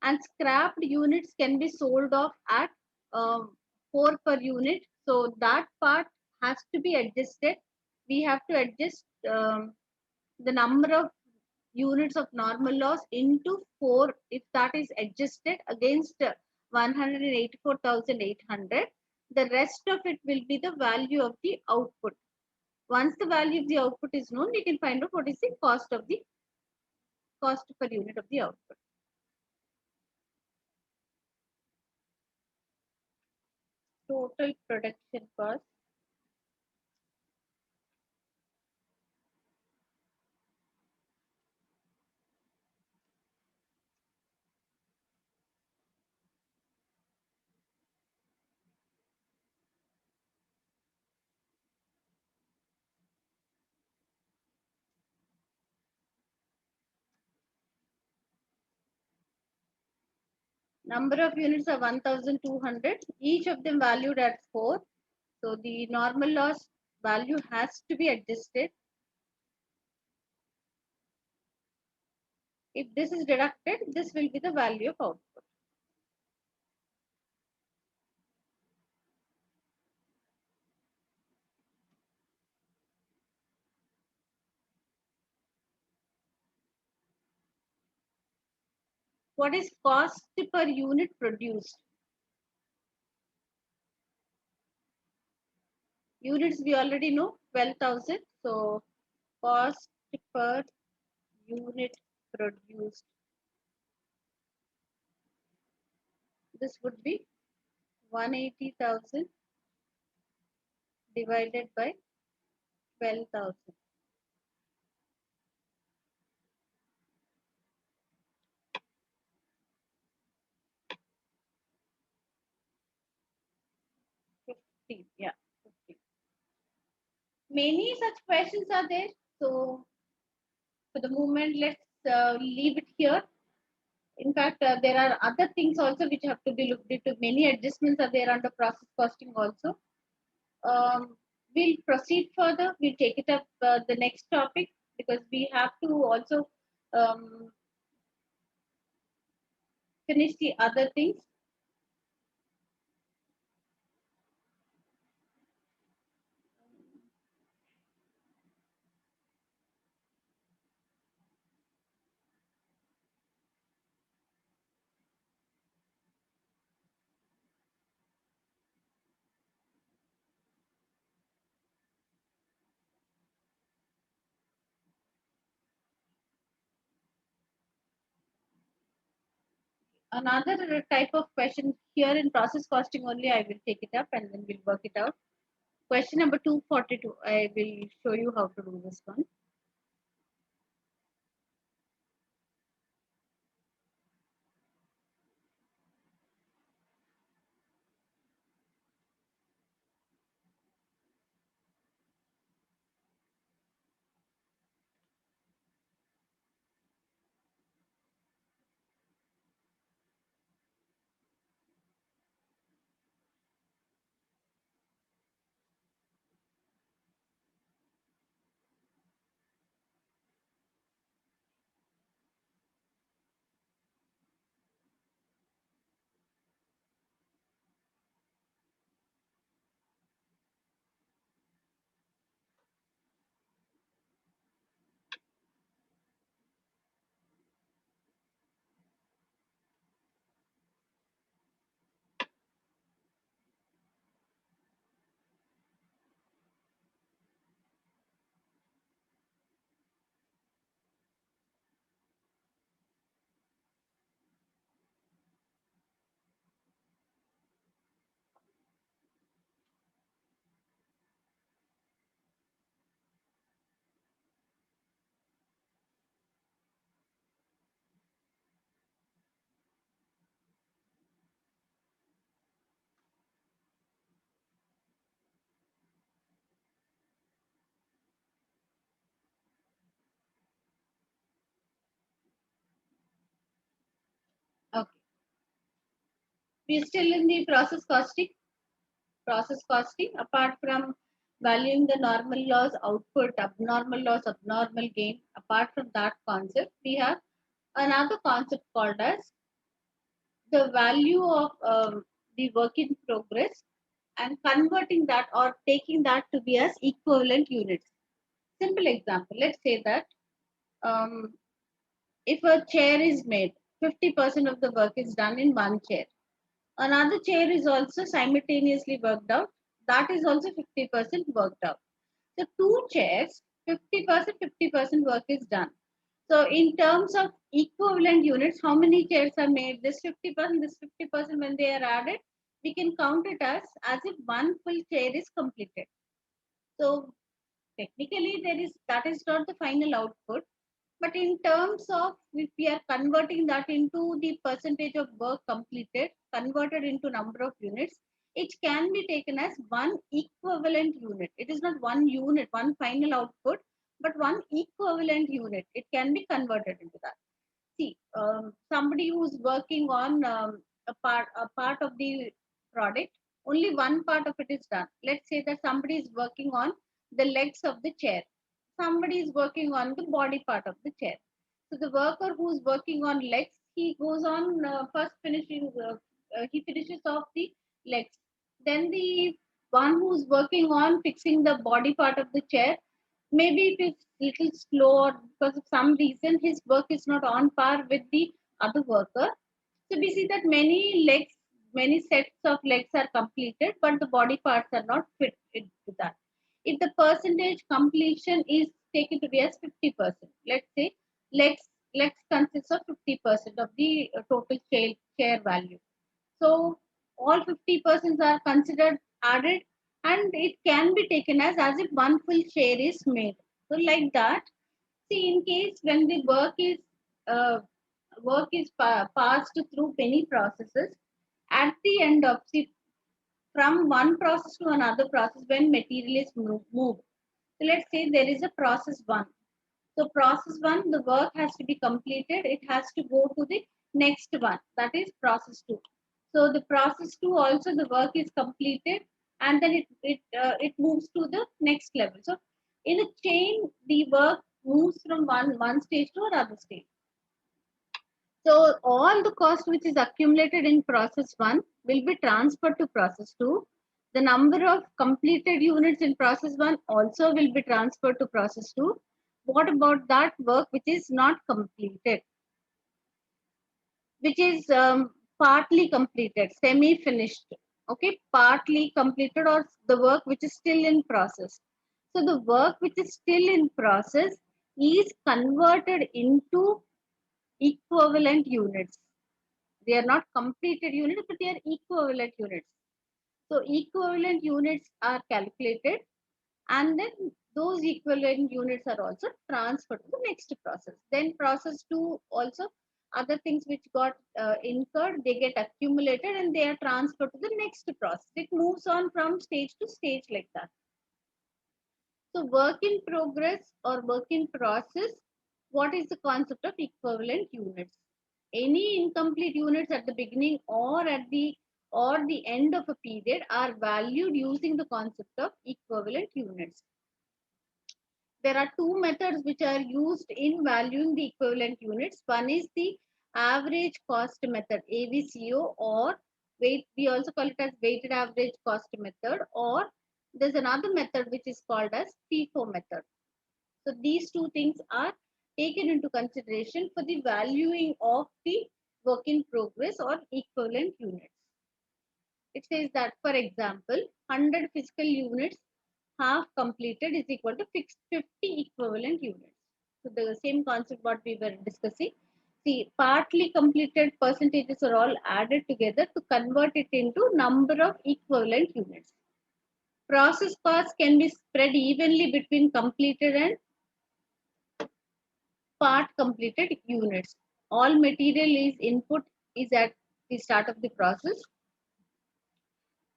[SPEAKER 1] and scrapped units can be sold off at 4 per unit. So that part has to be adjusted. We have to adjust the number of units of normal loss into 4 if that is adjusted against 184,800. The rest of it will be the value of the output. Once the value of the output is known, we can find out what is the cost per unit of the output. Total production cost. Number of units are 1,200, each of them valued at 4. So the normal loss value has to be adjusted. If this is deducted, this will be the value of output. What is cost per unit produced? Units we already know, 12,000. So cost per unit produced. This would be 180,000 divided by 12,000. Yeah, 50. many such questions are there. So for the moment, let's leave it here. In fact, there are other things also which have to be looked into. Many adjustments are there under process costing also. We'll proceed further. We'll take it up the next topic, because we have to also um, finish the other things. Another type of question here in process costing only, I will take it up and then we'll work it out. Question number 242, I will show you how to do this one. Okay. We're still in the process costing. Process costing, apart from valuing the normal loss, output, abnormal loss, abnormal gain, apart from that concept, we have another concept called as the value of the work in progress and converting that or taking that to be as equivalent units. Simple example, let's say that um, if a chair is made, 50% of the work is done in one chair. Another chair is also simultaneously worked out. That is also 50% worked out. So two chairs, 50%, 50% work is done. So in terms of equivalent units, how many chairs are made? This 50%, this 50%, when they are added, we can count it as if one full chair is completed. So technically, there is that is not the final output. But in terms of if we are converting that into the percentage of work completed, converted into number of units, it can be taken as one equivalent unit. It is not one unit, one final output, but one equivalent unit. It can be converted into that. See, somebody who's working on a part of the product, only one part of it is done. Let's say that somebody is working on the legs of the chair. Somebody is working on the body part of the chair. So the worker who's working on legs, he goes on first finishing. He finishes off the legs. Then the one who's working on fixing the body part of the chair, maybe it is little slow or because of some reason his work is not on par with the other worker. So we see that many legs, many sets of legs are completed, but the body parts are not fit into that. If the percentage completion is taken to be as 50%, let's say legs consists of 50% of the total chair value. So all 50% are considered added, and it can be taken as if one full share is made. So like that, see, in case when the uh, work is passed through many processes, at the end of, see, from one process to another process, when material is moved, So let's say there is a process 1. So process 1, the work has to be completed. It has to go to the next one, that is process 2. So the process 2 also the work is completed, and then it moves to the next level. So in a chain, the work moves from one stage to another stage. So all the cost which is accumulated in process 1 will be transferred to process 2. The number of completed units in process 1 also will be transferred to process 2. What about that work which is not completed, which is partly completed, semi-finished, okay, partly completed, or the work which is still in process. So the work which is still in process is converted into equivalent units. They are not completed units, but they are equivalent units. So equivalent units are calculated, and then those equivalent units are also transferred to the next process. Then process 2 also, other things which got incurred, they get accumulated and they are transferred to the next process. It moves on from stage to stage like that. So work in progress or work in process, what is the concept of equivalent units? Any incomplete units at the beginning or the end of a period are valued using the concept of equivalent units. There are two methods which are used in valuing the equivalent units. One is the average cost method, AVCO, or we also call it as weighted average cost method, or there's another method which is called as FIFO method. So these two things are taken into consideration for the valuing of the work in progress or equivalent units. It says that, for example, 100 physical units half completed is equal to 50 equivalent units. So the same concept what we were discussing. See, partly completed percentages are all added together to convert it into number of equivalent units. Process costs can be spread evenly between completed and part completed units. All material is input is at the start of the process.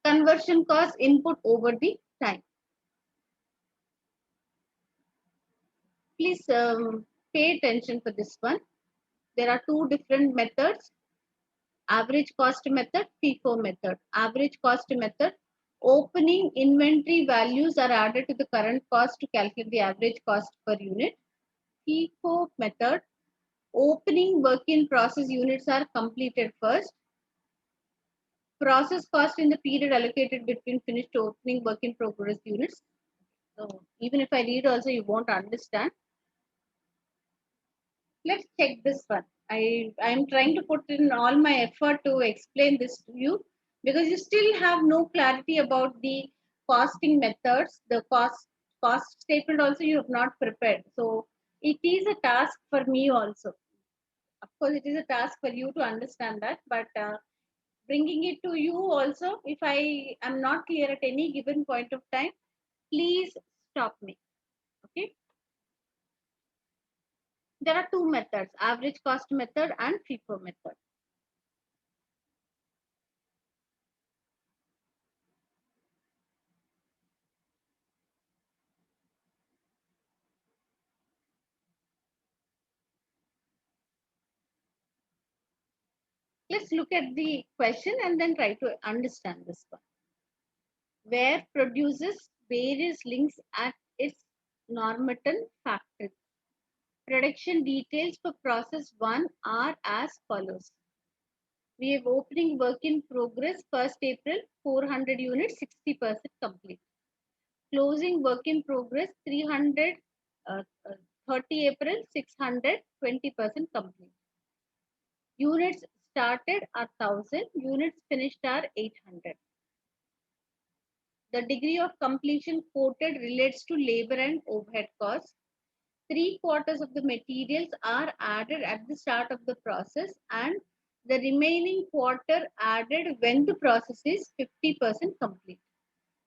[SPEAKER 1] Conversion cost input over the time. Please pay attention for this one. There are two different methods: average cost method, FIFO method. Average cost method, opening inventory values are added to the current cost to calculate the average cost per unit. FIFO method, opening work in process units are completed first. Process cost in the period allocated between finished to opening work in progress units. So even if I read also, you won't understand. Let's check this one. I'm trying to put in all my effort to explain this to you, because you still have no clarity about the costing methods. The cost statement also you have not prepared. So it is a task for me also. Of course, it is a task for you to understand that, but bringing it to you also, if I am not clear at any given point of time, please stop me. Okay. There are two methods: average cost method and FIFO method. Let's look at the question and then try to understand this one. Where produces various links at its Normanton factory. Production details for process 1 are as follows. We have opening work in progress 1st April 400 units, 60% complete. Closing work in progress 300 30 April 600, 20% complete. Units started are 1000, units finished are 800. The degree of completion quoted relates to labor and overhead costs. 3/4 of the materials are added at the start of the process, and the remaining quarter added when the process is 50% complete.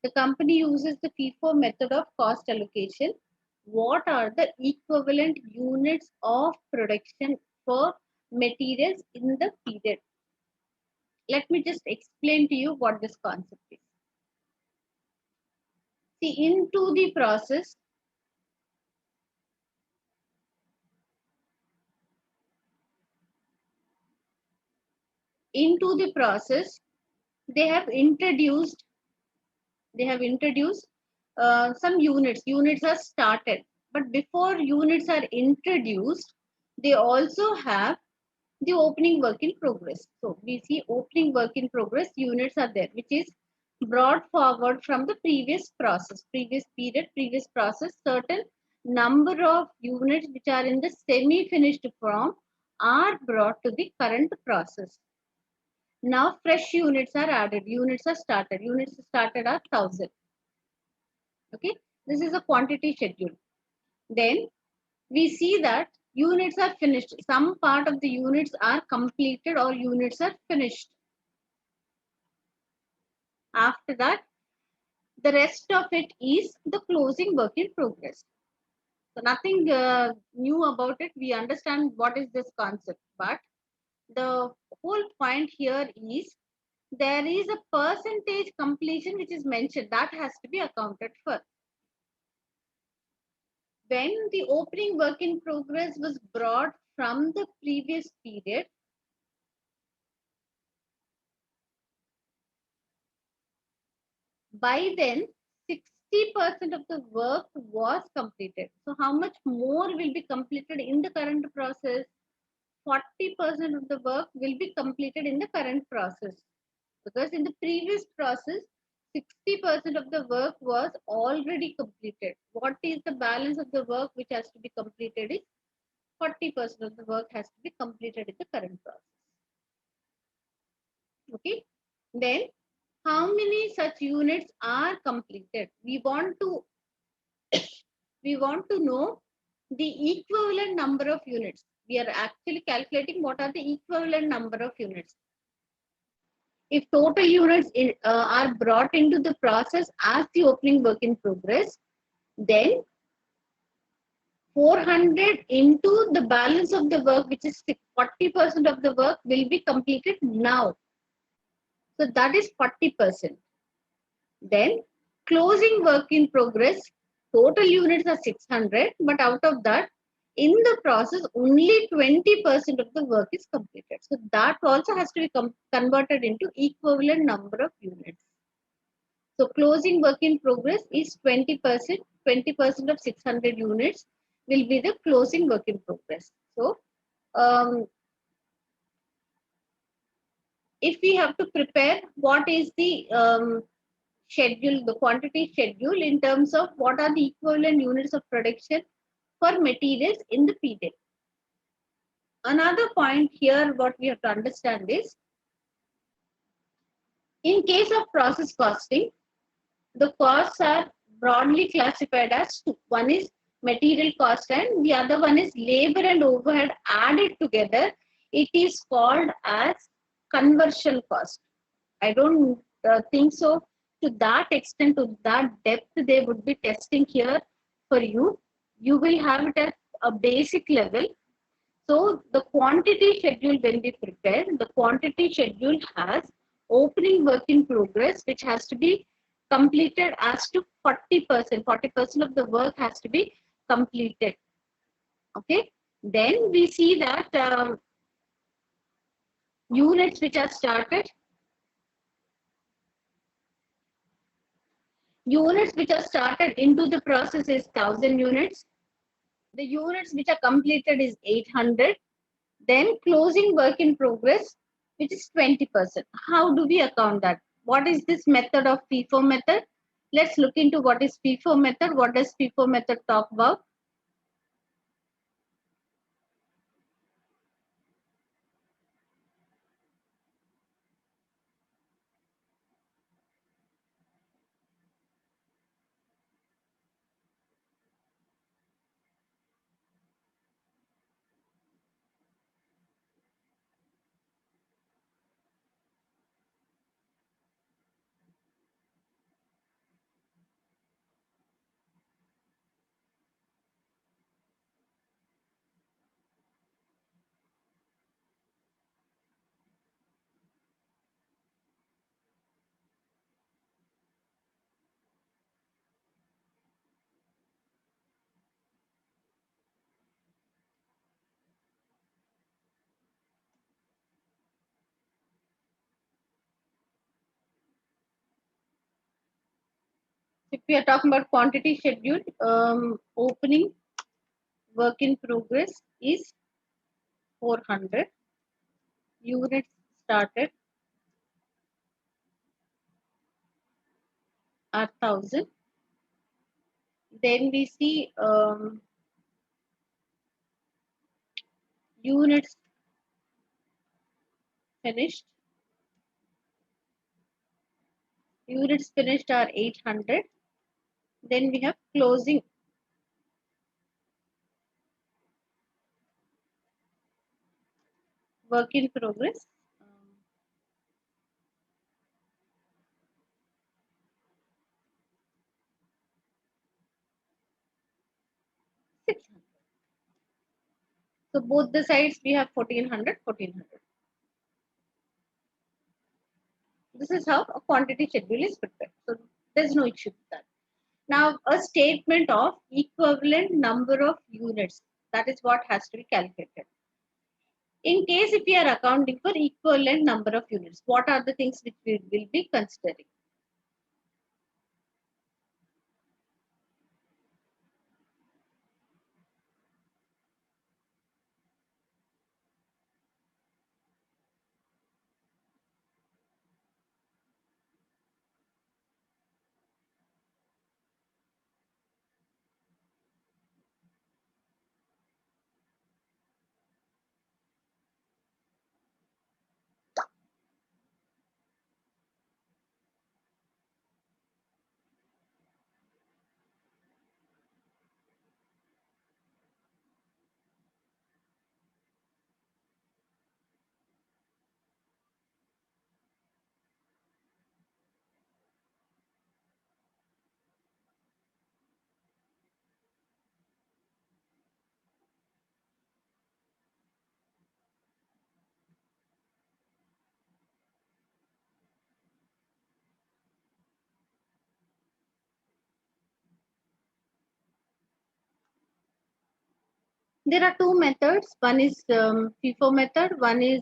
[SPEAKER 1] The company uses the FIFO method of cost allocation. What are the equivalent units of production for materials in the period? Let me just explain to you what this concept is. See, into the process, into the process, they have introduced some units. Units are started, but before units are introduced, they also have the opening work in progress. So we see opening work in progress units are there, which is brought forward from the previous process, previous period, previous process. Certain number of units which are in the semi-finished form are brought to the current process. Now fresh units are added, units are started. Units started are 1000. Okay, this is a quantity schedule. Then we see that units are finished. Some part of the units are completed or units are finished. After that, the rest of it is the closing work in progress. So nothing new about it. We understand what is this concept, but the whole point here is there is a percentage completion which is mentioned that has to be accounted for. When the opening work in progress was brought from the previous period, by then 60% of the work was completed. So how much more will be completed in the current process? 40% of the work will be completed in the current process, because in the previous process 60% of the work was already completed. What is the balance of the work which has to be completed is 40% of the work has to be completed in the current process. Okay, then how many such units are completed? We want to know the equivalent number of units. We are actually calculating what are the equivalent number of units. If total units are brought into the process as the opening work in progress, then 400 into the balance of the work, which is 40% of the work, will be completed now. So that is 40%. Then closing work in progress, total units are 600, but out of that, in the process, only 20% of the work is completed. So that also has to be converted into equivalent number of units. So closing work in progress is 20%. 20% of 600 units will be the closing work in progress. So if we have to prepare, what is the schedule, the quantity schedule in terms of what are the equivalent units of production for materials in the period. Another point here, what we have to understand is, in case of process costing, the costs are broadly classified as two. One is material cost and the other one is labor and overhead added together. It is called as conversion cost. I don't think so to that extent, to that depth they would be testing here for you. You will have it at a basic level. So the quantity schedule, when we prepare, the quantity schedule has opening work in progress, which has to be completed as to 40%. 40% of the work has to be completed. Okay. Then we see that units which are started, into the process is 1000 units. The units which are completed is 800. Then closing work in progress, which is 20%. How do we account that? What is this method of FIFO method? Let's look into what is FIFO method. What does FIFO method talk about? we are talking about quantity schedule, opening work in progress is 400. Units started are 1000. Then we see units finished. Units finished are 800. Then we have closing work in progress. 600. So both the sides we have 1400, 1400. This is how a quantity schedule is prepared. So there's no issue with that. Now a statement of equivalent number of units. That is what has to be calculated. In case if we are accounting for equivalent number of units, what are the things which we will be considering? There are two methods. One is FIFO method. One is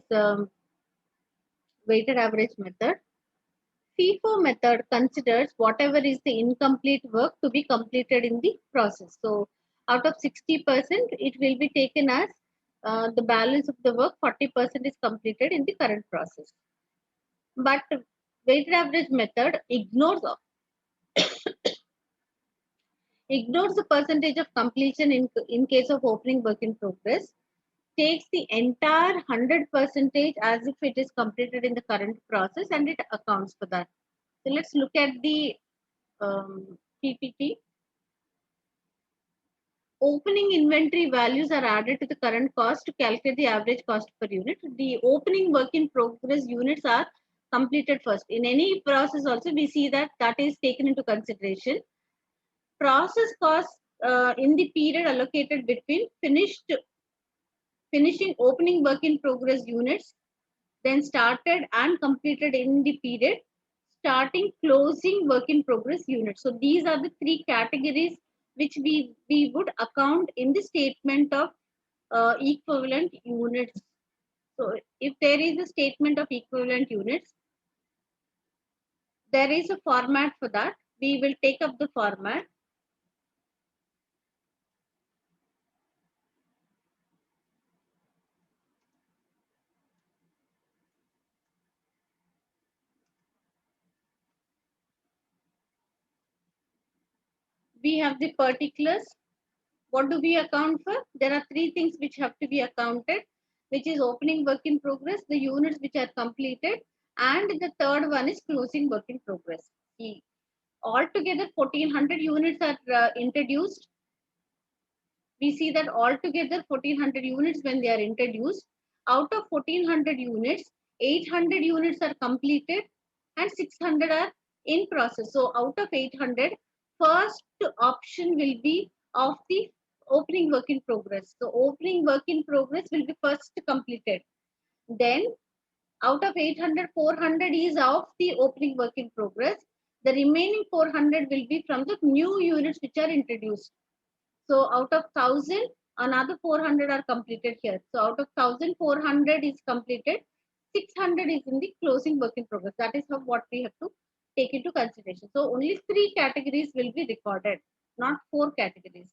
[SPEAKER 1] weighted average method. FIFO method considers whatever is the incomplete work to be completed in the process. So out of 60%, it will be taken as the balance of the work, 40% is completed in the current process. But weighted average method ignores the percentage of completion in case of opening work in progress, takes the entire 100% as if it is completed in the current process and it accounts for that. So let's look at the PPT. Opening inventory values are added to the current cost to calculate the average cost per unit. The opening work in progress units are completed first. In any process also we see that that is taken into consideration. Process costs in the period allocated between finishing opening work in progress units, then started and completed in the period, starting closing work in progress units. So these are the three categories which we would account in the statement of equivalent units. So if there is a statement of equivalent units, there is a format for that. We will take up the format. We have the particulars. What do we account for? There are three things which have to be accounted, which is opening work in progress, the units which are completed, and the third one is closing work in progress. Altogether 1400 units are introduced. We see that altogether 1400 units when they are introduced, out of 1400 units, 800 units are completed and 600 are in process. So out of 800, first option will be of the opening work in progress. So opening work in progress will be first completed. Then out of 800, 400 is of the opening work in progress. The remaining 400 will be from the new units which are introduced. So out of 1000, another 400 are completed here. So out of 1400 is completed, 600 is in the closing work in progress. That is how what we have to take into consideration. So only 3 categories will be recorded, not 4 categories.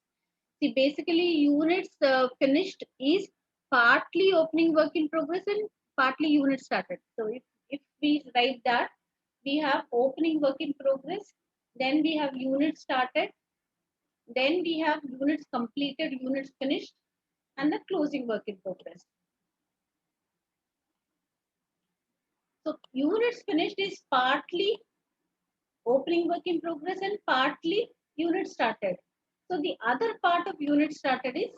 [SPEAKER 1] See, basically units finished is partly opening work in progress and partly unit started. So if we write that, we have opening work in progress, then we have units started, then we have units completed, units finished, and the closing work in progress. So units finished is partly opening work in progress and partly unit started. So the other part of unit started is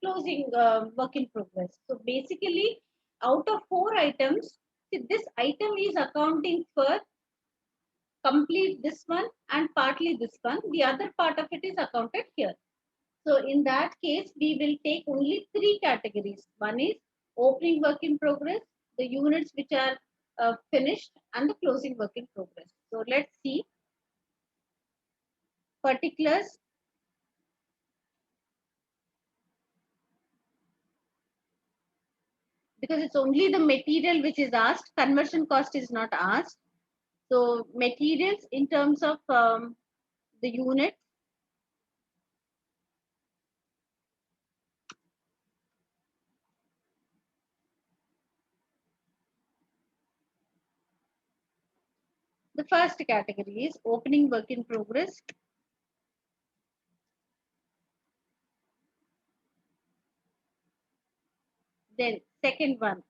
[SPEAKER 1] closing work in progress. So basically, out of 4 items, see, this item is accounting for complete this one and partly this one. The other part of it is accounted here. So in that case, we will take only 3 categories. One is opening work in progress, the units which are finished, and the closing work in progress. So let's see particulars. Because it's only the material which is asked, conversion cost is not asked. So materials in terms of the unit, the first category is opening work in progress. Then second one,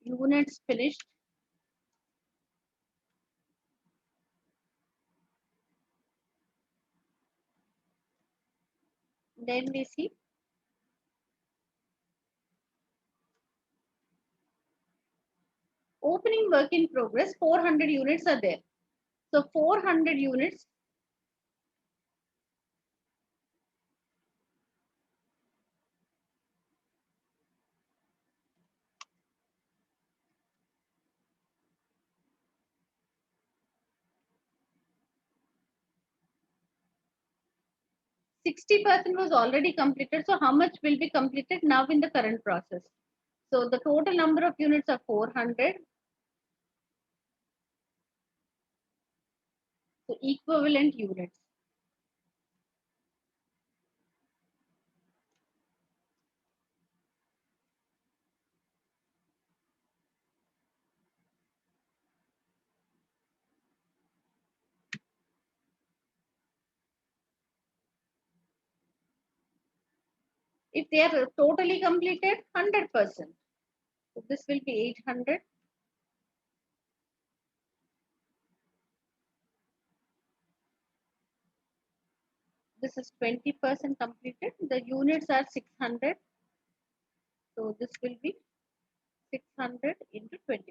[SPEAKER 1] units finished. Then we see opening work in progress, 400 units are there. So 400 units, %60 was already completed. So how much will be completed now in the current process? So the total number of units are 400. So equivalent units. If they are totally completed, 100%. So this will be 800. This is 20% completed. The units are 600. So this will be 600 into 20%.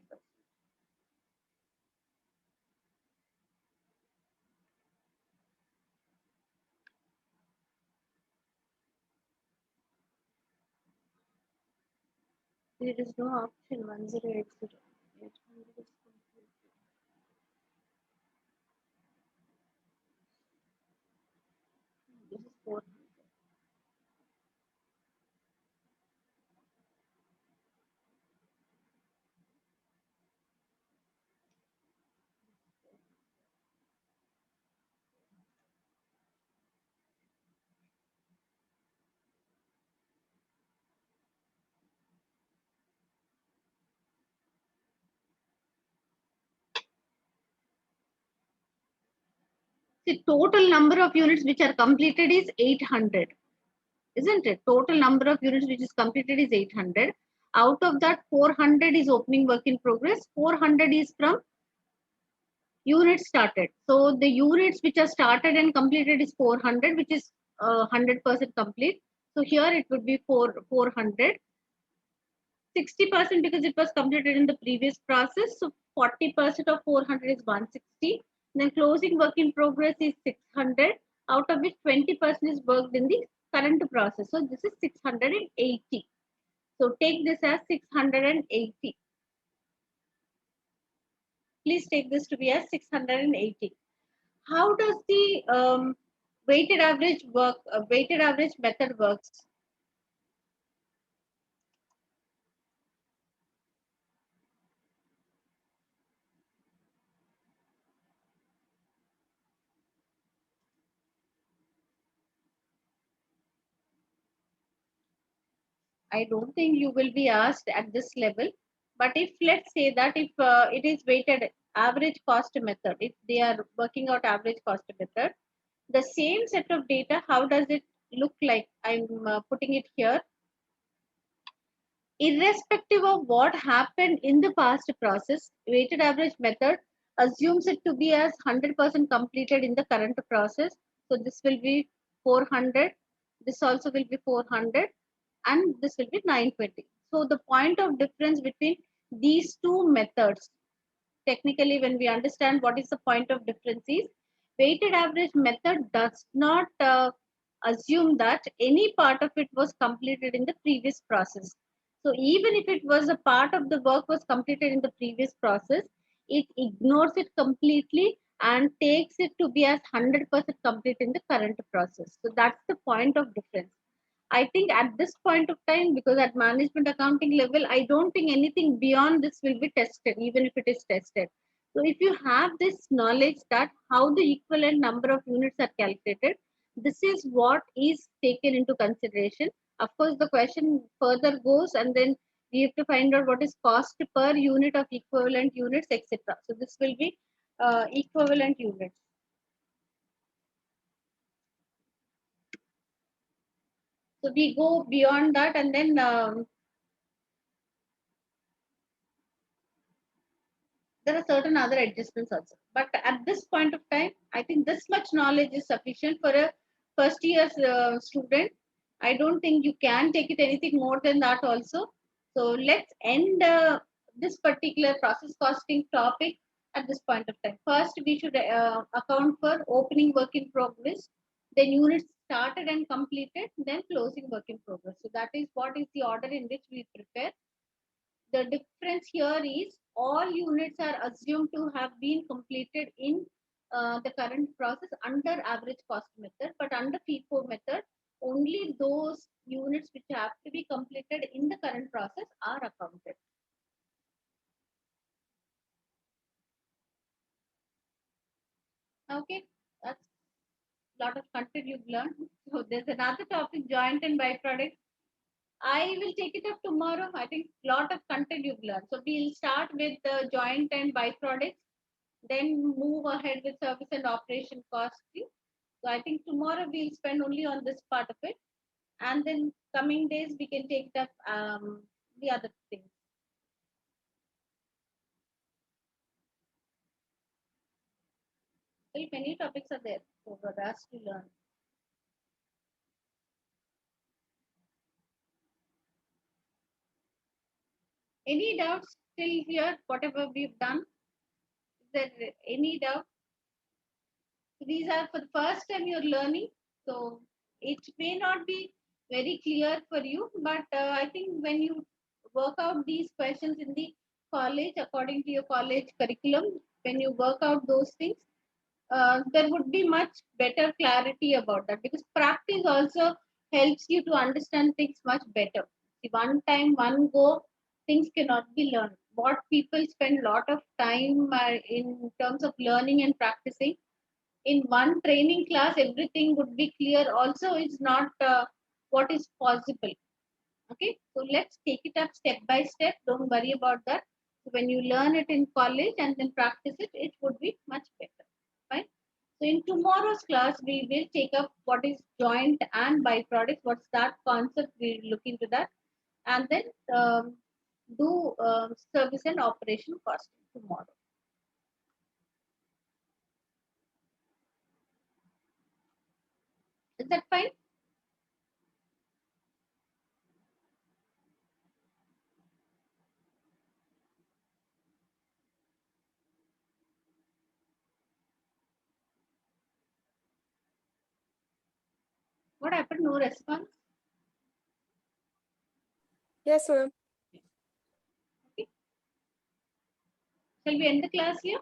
[SPEAKER 1] There is no option 1080. 800 is completed. This is 400. The total number of units which are completed is 800, isn't it? Total number of units which is completed is 800. Out of that, 400 is opening work in progress. 400 is from units started. So the units which are started and completed is 400, which is 100% complete. So here it would be 400. 60% because it was completed in the previous process. So 40% of 400 is 160. Then closing work in progress is 600, out of which 20% is worked in the current process. So this is 680. So take this as 680. Please take this to be as 680. How does the weighted average work, weighted average method works? I don't think you will be asked at this level. But if let's say that if it is weighted average cost method, if they are working out average cost method, the same set of data, how does it look like? I'm putting it here. Irrespective of what happened in the past process, weighted average method assumes it to be as 100% completed in the current process. So this will be 400. This also will be 400, and this will be 920. So the point of difference between these two methods, technically when we understand what is the point of difference is, weighted average method does not assume that any part of it was completed in the previous process. So even if it was a part of the work was completed in the previous process, it ignores it completely and takes it to be as 100% complete in the current process. So that's the point of difference. I think at this point of time, because at management accounting level, I don't think anything beyond this will be tested, even if it is tested. So if you have this knowledge that how the equivalent number of units are calculated, this is what is taken into consideration. Of course, the question further goes, and then we have to find out what is cost per unit of equivalent units, etc. So this will be equivalent units. So we go beyond that, and then there are certain other adjustments also. But at this point of time, I think this much knowledge is sufficient for a first year student. I don't think you can take it anything more than that also. So let's end this particular process costing topic at this point of time. First, we should account for opening work in progress, then units started and completed, then closing work in progress. So that is what is the order in which we prepare. The difference here is all units are assumed to have been completed in the current process under average cost method, but under FIFO method, only those units which have to be completed in the current process are accounted. Okay, that's a lot of content you've learned. So there's another topic, joint and byproduct. I will take it up tomorrow. I think a lot of content you've learned. So we'll start with the joint and byproducts, then move ahead with service and operation costing. So I think tomorrow we'll spend only on this part of it, and then coming days we can take up the other things. Still many topics are there for us to learn. Any doubts still here? Whatever we've done, is there any doubt? So these are for the first time you're learning, so it may not be very clear for you, but I think when you work out these questions in the college according to your college curriculum, when you work out those things, there would be much better clarity about that, because practice also helps you to understand things much better. See, one time, one go, things cannot be learned. What people spend a lot of time in terms of learning and practicing, in one training class everything would be clear also is not what is possible. Okay, so let's take it up step by step, don't worry about that. So when you learn it in college and then practice it, it would be much better. Fine. So in tomorrow's class we will take up what is joint and byproduct, what's that concept, we'll look into that, and then do service and operation costing tomorrow. Is that fine? What happened? No response?
[SPEAKER 3] Yes, ma'am.
[SPEAKER 1] Okay. Shall we end the class here?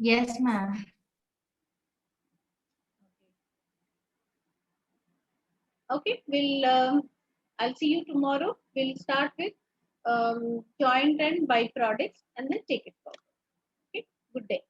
[SPEAKER 2] Yes, ma'am.
[SPEAKER 1] Okay, I'll see you tomorrow. We'll start with joint and byproducts and then take it forward. Okay, good day.